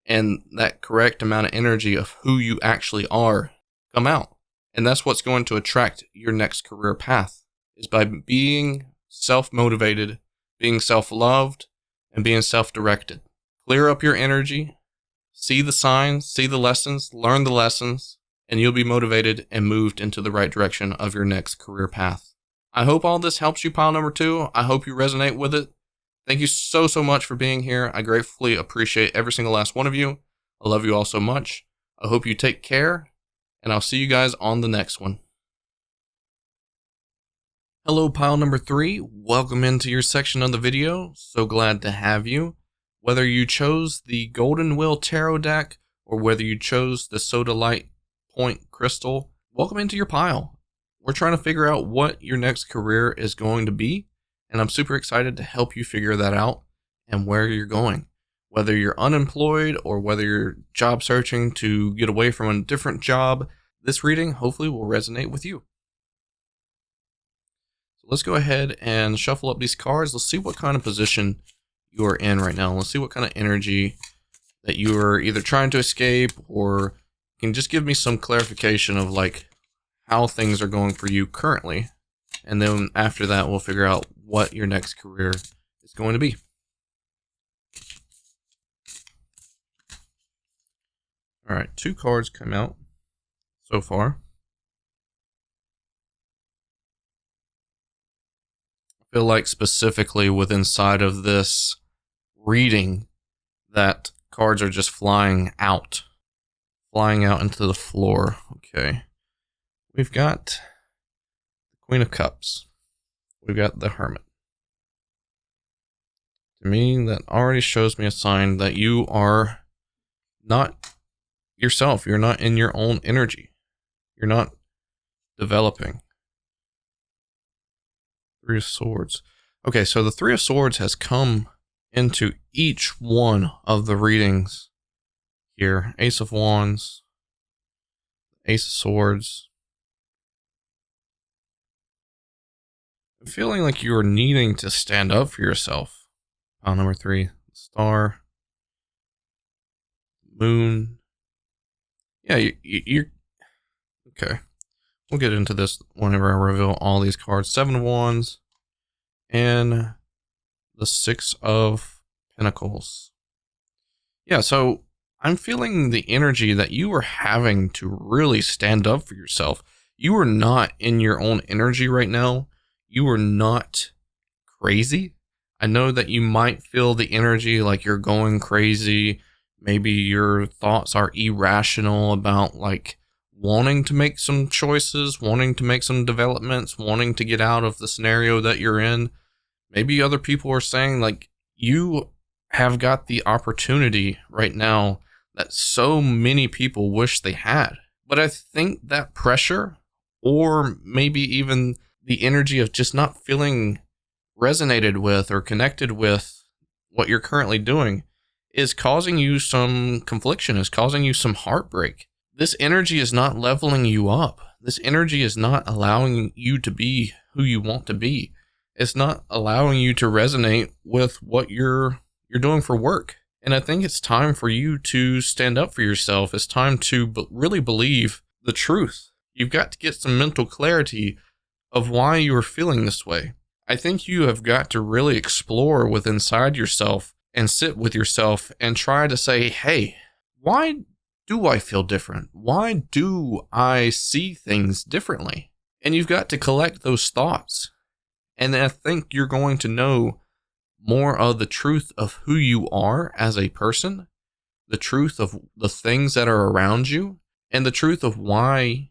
And that correct amount of energy of who you actually are come out. And that's what's going to attract your next career path, is by being self-motivated, being self-loved, and being self-directed. Clear up your energy, see the signs, see the lessons, learn the lessons, and you'll be motivated and moved into the right direction of your next career path. I hope all this helps you, pile number 2. I hope you resonate with it. Thank you so much for being here. I gratefully appreciate every single last one of you. I love you all so much. I hope you take care, and I'll see you guys on the next one. Hello, pile number 3. Welcome into your section of the video. So glad to have you. Whether you chose the Golden Wheel Tarot deck or whether you chose the Sodalite point crystal, welcome into your pile. We're trying to figure out what your next career is going to be, and I'm super excited to help you figure that out and where you're going. Whether you're unemployed or whether you're job searching to get away from a different job, this reading hopefully will resonate with you. So let's go ahead and shuffle up these cards. Let's see what kind of position you are in right now. Let's see what kind of energy that you are either trying to escape, or can just give me some clarification of like how things are going for you currently. And then after that, we'll figure out what your next career is going to be. All right, 2 cards come out so far. I feel like specifically with inside of this reading that cards are just flying out into the floor. Okay. We've got the Queen of Cups. We've got the Hermit. To me, that already shows me a sign that you are not yourself. You're not in your own energy. You're not developing. 3 of Swords. Okay, so the 3 of Swords has come into each one of the readings here. Ace of Wands, Ace of Swords. I'm feeling like you are needing to stand up for yourself. Pile number 3, Star, Moon. Yeah, you're okay. We'll get into this whenever I reveal all these cards. 7 of Wands and the 6 of Pentacles. Yeah, so I'm feeling the energy that you are having to really stand up for yourself. You are not in your own energy right now. You are not crazy. I know that you might feel the energy like you're going crazy. Maybe your thoughts are irrational about like wanting to make some choices, wanting to make some developments, wanting to get out of the scenario that you're in. Maybe other people are saying like you have got the opportunity right now that so many people wish they had. But I think that pressure, or maybe even the energy of just not feeling resonated with or connected with what you're currently doing, is causing you some confliction, is causing you some heartbreak. This energy is not leveling you up. This energy is not allowing you to be who you want to be. It's not allowing you to resonate with what you're doing for work. And I think it's time for you to stand up for yourself. It's time to really believe the truth. You've got to get some mental clarity of why you are feeling this way. I think you have got to really explore within inside yourself and sit with yourself and try to say, hey, why do I feel different? Why do I see things differently? And you've got to collect those thoughts. And I think you're going to know more of the truth of who you are as a person, the truth of the things that are around you, and the truth of why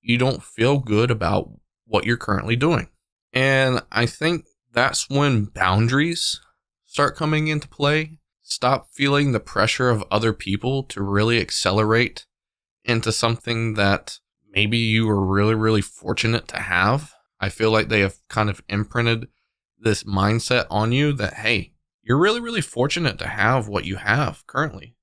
you don't feel good about what you're currently doing. And I think that's when boundaries start coming into play. Stop feeling the pressure of other people to really accelerate into something that maybe you are really, really fortunate to have. I feel like they have kind of imprinted this mindset on you that, hey, you're really, really fortunate to have what you have currently.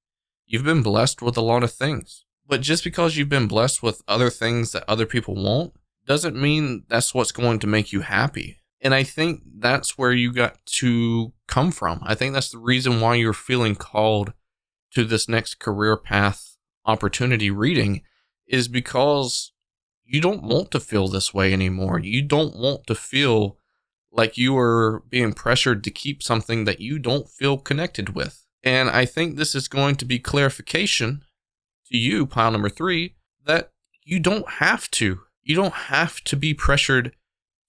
You've been blessed with a lot of things. But just because you've been blessed with other things that other people won't, doesn't mean that's what's going to make you happy. And I think that's where you got to come from. I think that's the reason why you're feeling called to this next career path opportunity reading, is because you don't want to feel this way anymore. You don't want to feel like you are being pressured to keep something that you don't feel connected with. And I think this is going to be clarification to you, pile number 3, that you don't have to. You don't have to be pressured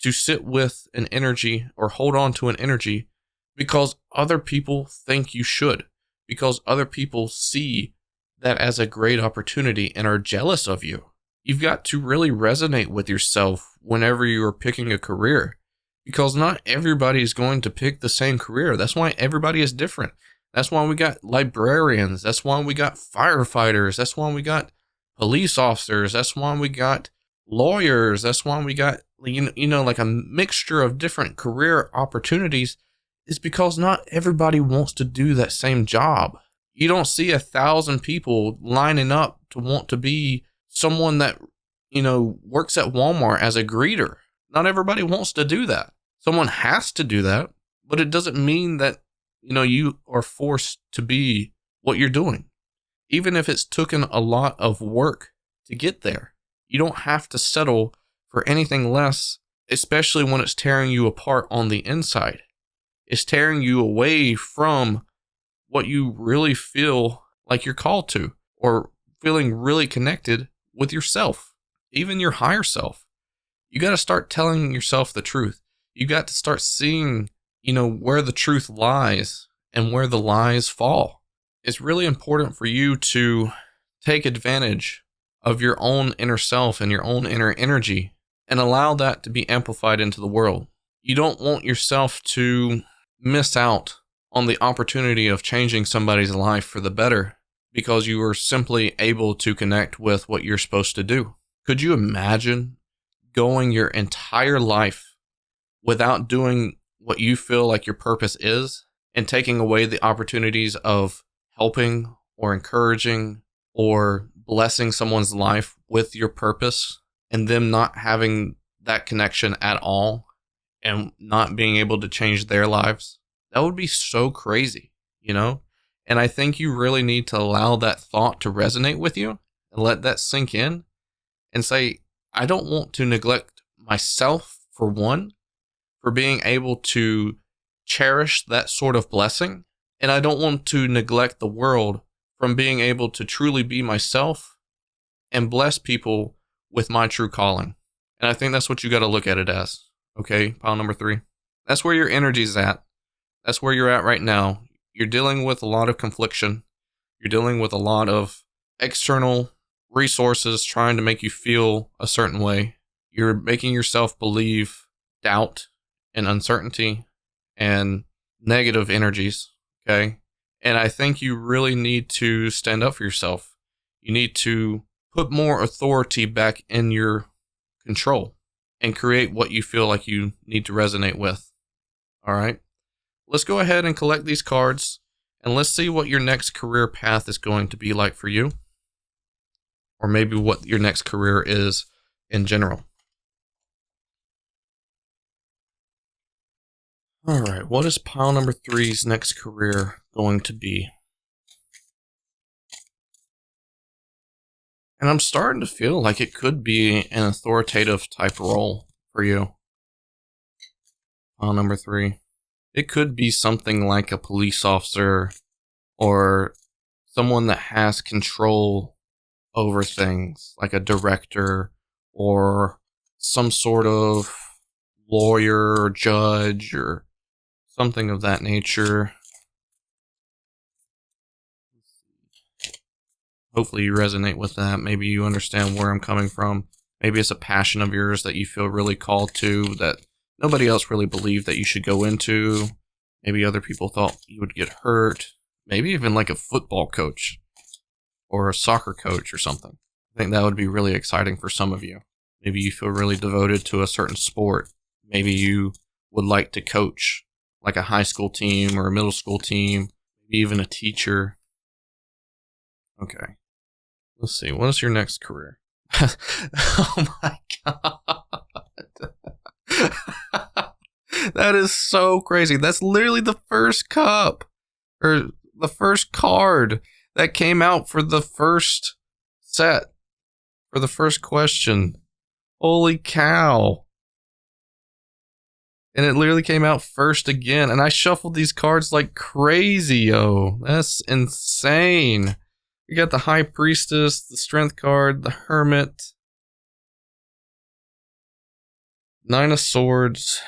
to sit with an energy or hold on to an energy because other people think you should, because other people see that as a great opportunity and are jealous of you. You've got to really resonate with yourself whenever you are picking a career, because not everybody is going to pick the same career. That's why everybody is different. That's why we got librarians. That's why we got firefighters. That's why we got police officers. That's why we got lawyers. That's why we got, like a mixture of different career opportunities, is because not everybody wants to do that same job. You don't see 1,000 people lining up to want to be someone that, works at Walmart as a greeter. Not everybody wants to do that. Someone has to do that, but it doesn't mean that, you are forced to be what you're doing. Even if it's taken a lot of work to get there, you don't have to settle for anything less, especially when it's tearing you apart on the inside. It's tearing you away from what you really feel like you're called to, or feeling really connected with yourself, even your higher self. You got to start telling yourself the truth. You got to start seeing, where the truth lies and where the lies fall. It's really important for you to take advantage of your own inner self and your own inner energy and allow that to be amplified into the world. You don't want yourself to miss out on the opportunity of changing somebody's life for the better because you were simply able to connect with what you're supposed to do. Could you imagine going your entire life without doing what you feel like your purpose is, and taking away the opportunities of helping or encouraging or blessing someone's life with your purpose, and them not having that connection at all and not being able to change their lives? That would be so crazy, And I think you really need to allow that thought to resonate with you and let that sink in and say, I don't want to neglect myself, for one, for being able to cherish that sort of blessing. And I don't want to neglect the world from being able to truly be myself and bless people with my true calling. And I think that's what you got to look at it as. Okay, pile number 3. That's where your energy's at. That's where you're at right now. You're dealing with a lot of confliction. You're dealing with a lot of external resources trying to make you feel a certain way. You're making yourself believe doubt and uncertainty and negative energies, okay? And I think you really need to stand up for yourself. You need to put more authority back in your control and create what you feel like you need to resonate with. All right? Let's go ahead and collect these cards, and let's see what your next career path is going to be like for you, or maybe what your next career is in general. All right, what is pile number 3's next career going to be? And I'm starting to feel like it could be an authoritative type role for you. Pile number 3. It could be something like a police officer or someone that has control over things, like a director or some sort of lawyer or judge or something of that nature. Hopefully you resonate with that. Maybe you understand where I'm coming from. Maybe it's a passion of yours that you feel really called to, that nobody else really believed that you should go into. Maybe other people thought you would get hurt. Maybe even like a football coach or a soccer coach or something. I think that would be really exciting for some of you. Maybe you feel really devoted to a certain sport. Maybe you would like to coach like a high school team or a middle school team, maybe even a teacher. Okay. Let's see. What is your next career? Oh my God. That is so crazy. That's literally the first cup, or the first card that came out for the first set, for the first question. Holy cow. And it literally came out first again. And I shuffled these cards like crazy, yo. That's insane. We got the High Priestess, the Strength card, the Hermit, Nine of Swords,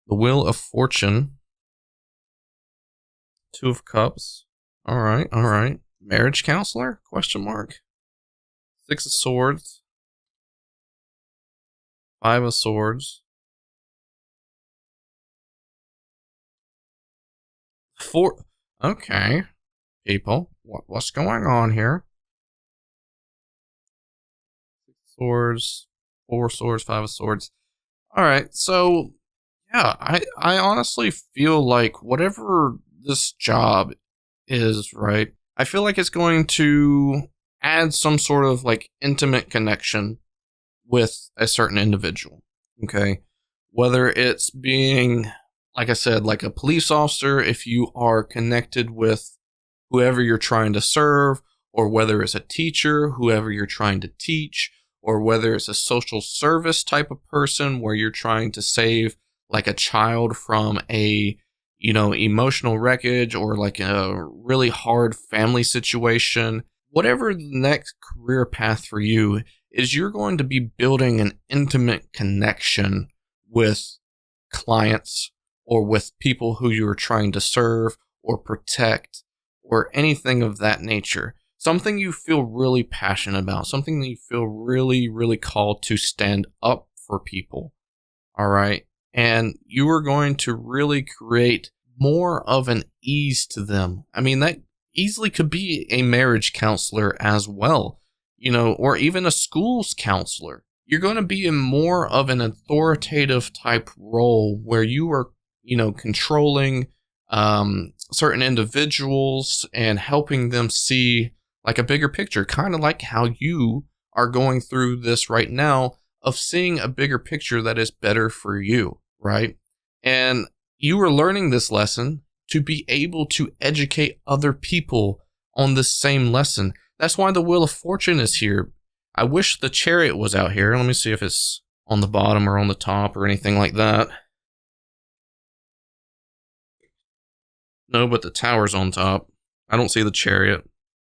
the Wheel of Fortune, Two of Cups. All right. Marriage Counselor? Question mark. Six of Swords, Five of Swords, Okay, people, what's going on here? Swords, 4 swords, 5 of swords. All right, so yeah, I honestly feel like whatever this job is, right? I feel like it's going to add some sort of like intimate connection with a certain individual. Okay. Whether it's being, like I said, like a police officer, if you are connected with whoever you're trying to serve, or whether it's a teacher, whoever you're trying to teach, or whether it's a social service type of person where you're trying to save like a child from a, emotional wreckage or like a really hard family situation. Whatever the next career path for you is, you're going to be building an intimate connection with clients or with people who you are trying to serve or protect or anything of that nature. Something you feel really passionate about, something that you feel really, really called to stand up for people. All right. And you are going to really create more of an ease to them. I mean, that easily could be a marriage counselor as well, or even a school's counselor. You're going to be in more of an authoritative type role where you are, controlling certain individuals and helping them see like a bigger picture, kind of like how you are going through this right now of seeing a bigger picture that is better for you, right? And you are learning this lesson to be able to educate other people on the same lesson. That's why the Wheel of Fortune is here. I wish the Chariot was out here. Let me see if it's on the bottom or on the top or anything like that. No, but the Tower's on top. I don't see the Chariot.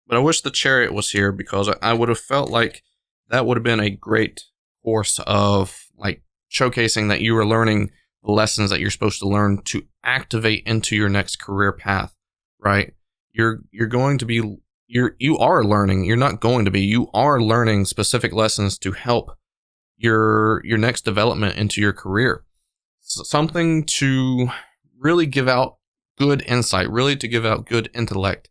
But I wish the Chariot was here because I would have felt like that would have been a great course of like showcasing that you were learning the lessons that you're supposed to learn to activate into your next career path, right? You are learning. You're not going to be. You are learning specific lessons to help your next development into your career. Something to really give out good insight, really to give out good intellect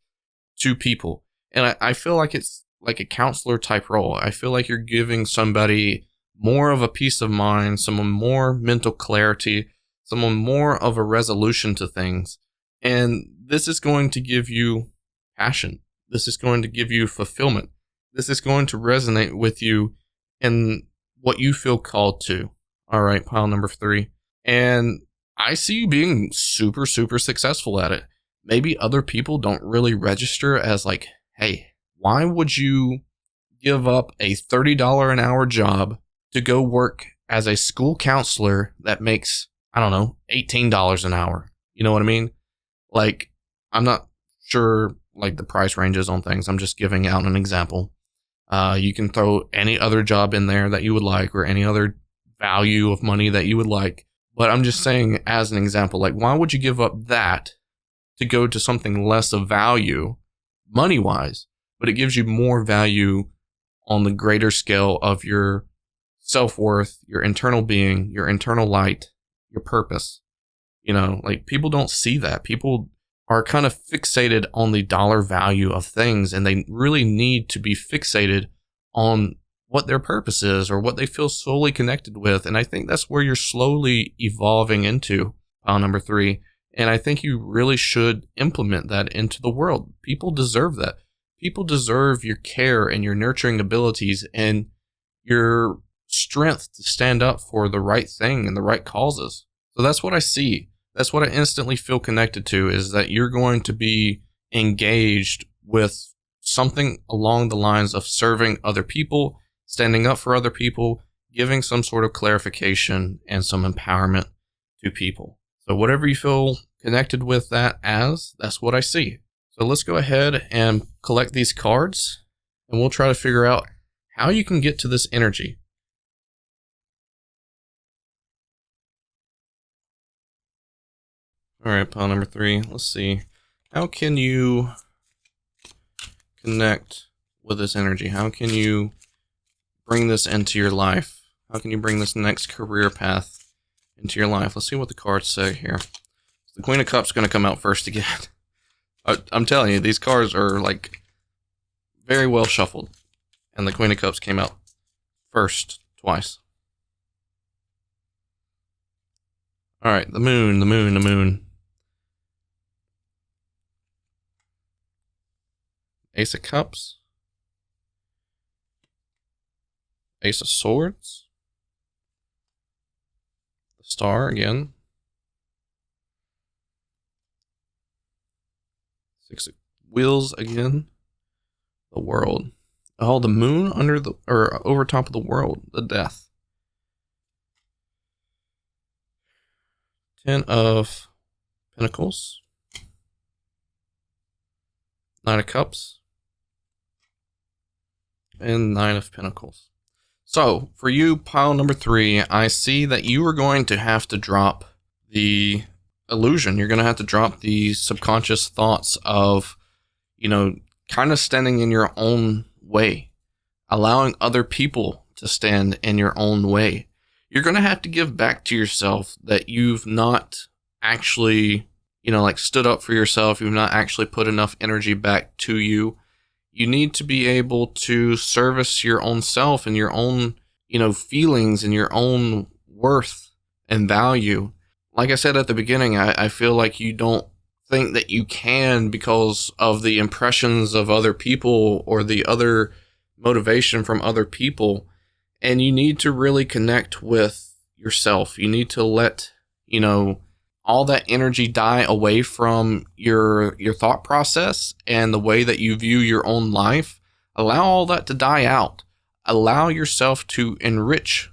to people. And I feel like it's like a counselor type role. I feel like you're giving somebody more of a peace of mind, someone more mental clarity, someone more of a resolution to things. And this is going to give you passion. This is going to give you fulfillment. This is going to resonate with you in what you feel called to. All right, pile number 3. And I see you being super, super successful at it. Maybe other people don't really register as like, hey, why would you give up a $30 an hour job to go work as a school counselor that makes, I don't know, $18 an hour? You know what I mean? Like, I'm not sure like the price ranges on things. I'm just giving out an example. You can throw any other job in there that you would like or any other value of money that you would like. But I'm just saying as an example, like, why would you give up that to go to something less of value money-wise, but it gives you more value on the greater scale of your self-worth, your internal being, your internal light, your purpose. Like people don't see that. People are kind of fixated on the dollar value of things, and they really need to be fixated on what their purpose is or what they feel solely connected with. And I think that's where you're slowly evolving into, pile number 3. And I think you really should implement that into the world. People deserve that. People deserve your care and your nurturing abilities and your strength to stand up for the right thing and the right causes. So that's what I see. That's what I instantly feel connected to, is that you're going to be engaged with something along the lines of serving other people, standing up for other people, giving some sort of clarification and some empowerment to people. So whatever you feel connected with that's what I see. So let's go ahead and collect these cards, and we'll try to figure out how you can get to this energy. All right, pile number 3. Let's see. How can you connect with this energy? How can you bring this into your life? How can you bring this next career path into your life? Let's see what the cards say here. The Queen of Cups going to come out first again. I'm telling you, these cards are like very well shuffled. And the Queen of Cups came out first twice. All right, the moon, the moon, the moon. Ace of Cups. Ace of Swords. The Star again. Six of Wheels again. The World. Oh, the moon under the, or over top of the world. The Death. 10 of Pentacles. 9 of Cups. And 9 of Pentacles. So, for you, pile number 3, I see that you are going to have to drop the illusion. You're going to have to drop the subconscious thoughts of, kind of standing in your own way. Allowing other people to stand in your own way. You're going to have to give back to yourself that you've not actually, stood up for yourself. You've not actually put enough energy back to you. You need to be able to service your own self and your own, feelings and your own worth and value. Like I said at the beginning, I feel like you don't think that you can because of the impressions of other people or the other motivation from other people. And you need to really connect with yourself. You need to let, all that energy die away from your thought process and the way that you view your own life. Allow all that to die out. Allow yourself to enrich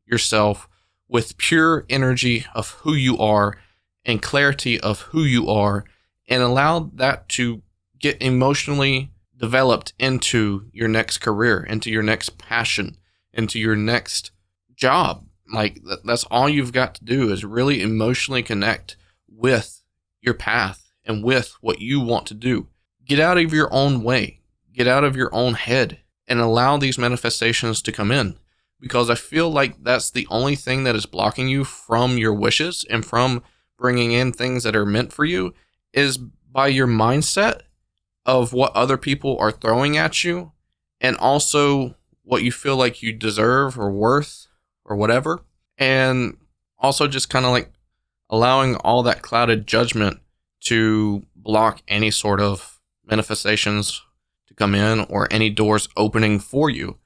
yourself with pure energy of who you are and clarity of who you are, and allow that to get emotionally developed into your next career, into your next passion, into your next job. Like, that's all you've got to do is really emotionally connect with your path and with what you want to do. Get out of your own way. Get out of your own head and allow these manifestations to come in, because I feel like that's the only thing that is blocking you from your wishes and from bringing in things that are meant for you is by your mindset of what other people are throwing at you, and also what you feel like you deserve or worth or whatever. And also just kind of like allowing all that clouded judgment to block any sort of manifestations to come in or any doors opening for you.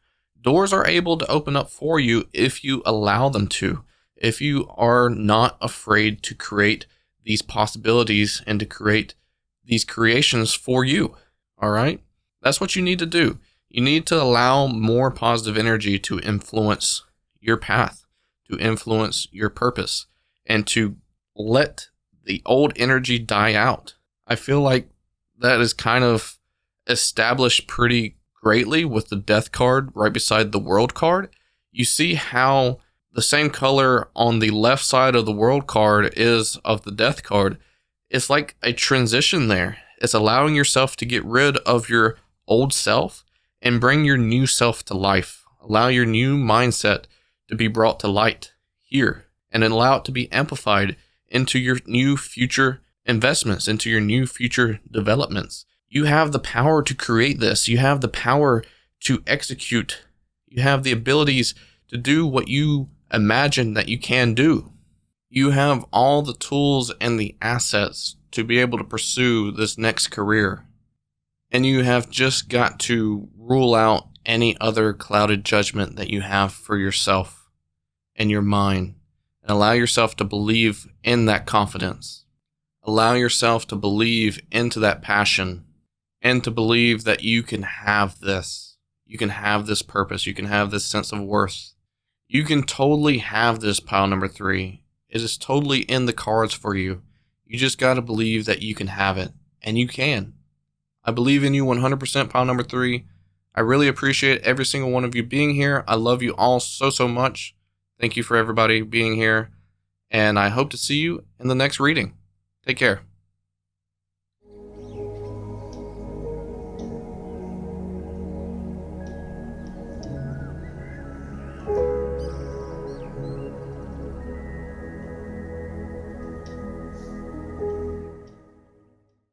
Doors are able to open up for you if you allow them to. If you are not afraid to create these possibilities and to create these creations for you. All right? That's what you need to do. You need to allow more positive energy to influence your path, to influence your purpose, and to let the old energy die out. I feel like that is kind of established pretty greatly with the Death card right beside the World card. You see how the same color on the left side of the World card is of the Death card. It's like a transition there. It's allowing yourself to get rid of your old self and bring your new self to life. Allow your new mindset to be brought to light here, and allow it to be amplified into your new future investments, into your new future developments. You have the power to create this. You have the power to execute. You have the abilities to do what you imagine that you can do. You have all the tools and the assets to be able to pursue this next career. And you have just got to rule out any other clouded judgment that you have for yourself and your mind, and allow yourself to believe in that confidence. Allow yourself to believe into that passion and to believe that you can have this. You can have this purpose. You can have this sense of worth. You can totally have this, pile number 3. It is totally in the cards for you. You just got to believe that you can have it, and you can. I believe in you 100%, pile number 3. I really appreciate every single one of you being here. I love you all so much. Thank you for everybody being here, and I hope to see you in the next reading. Take care.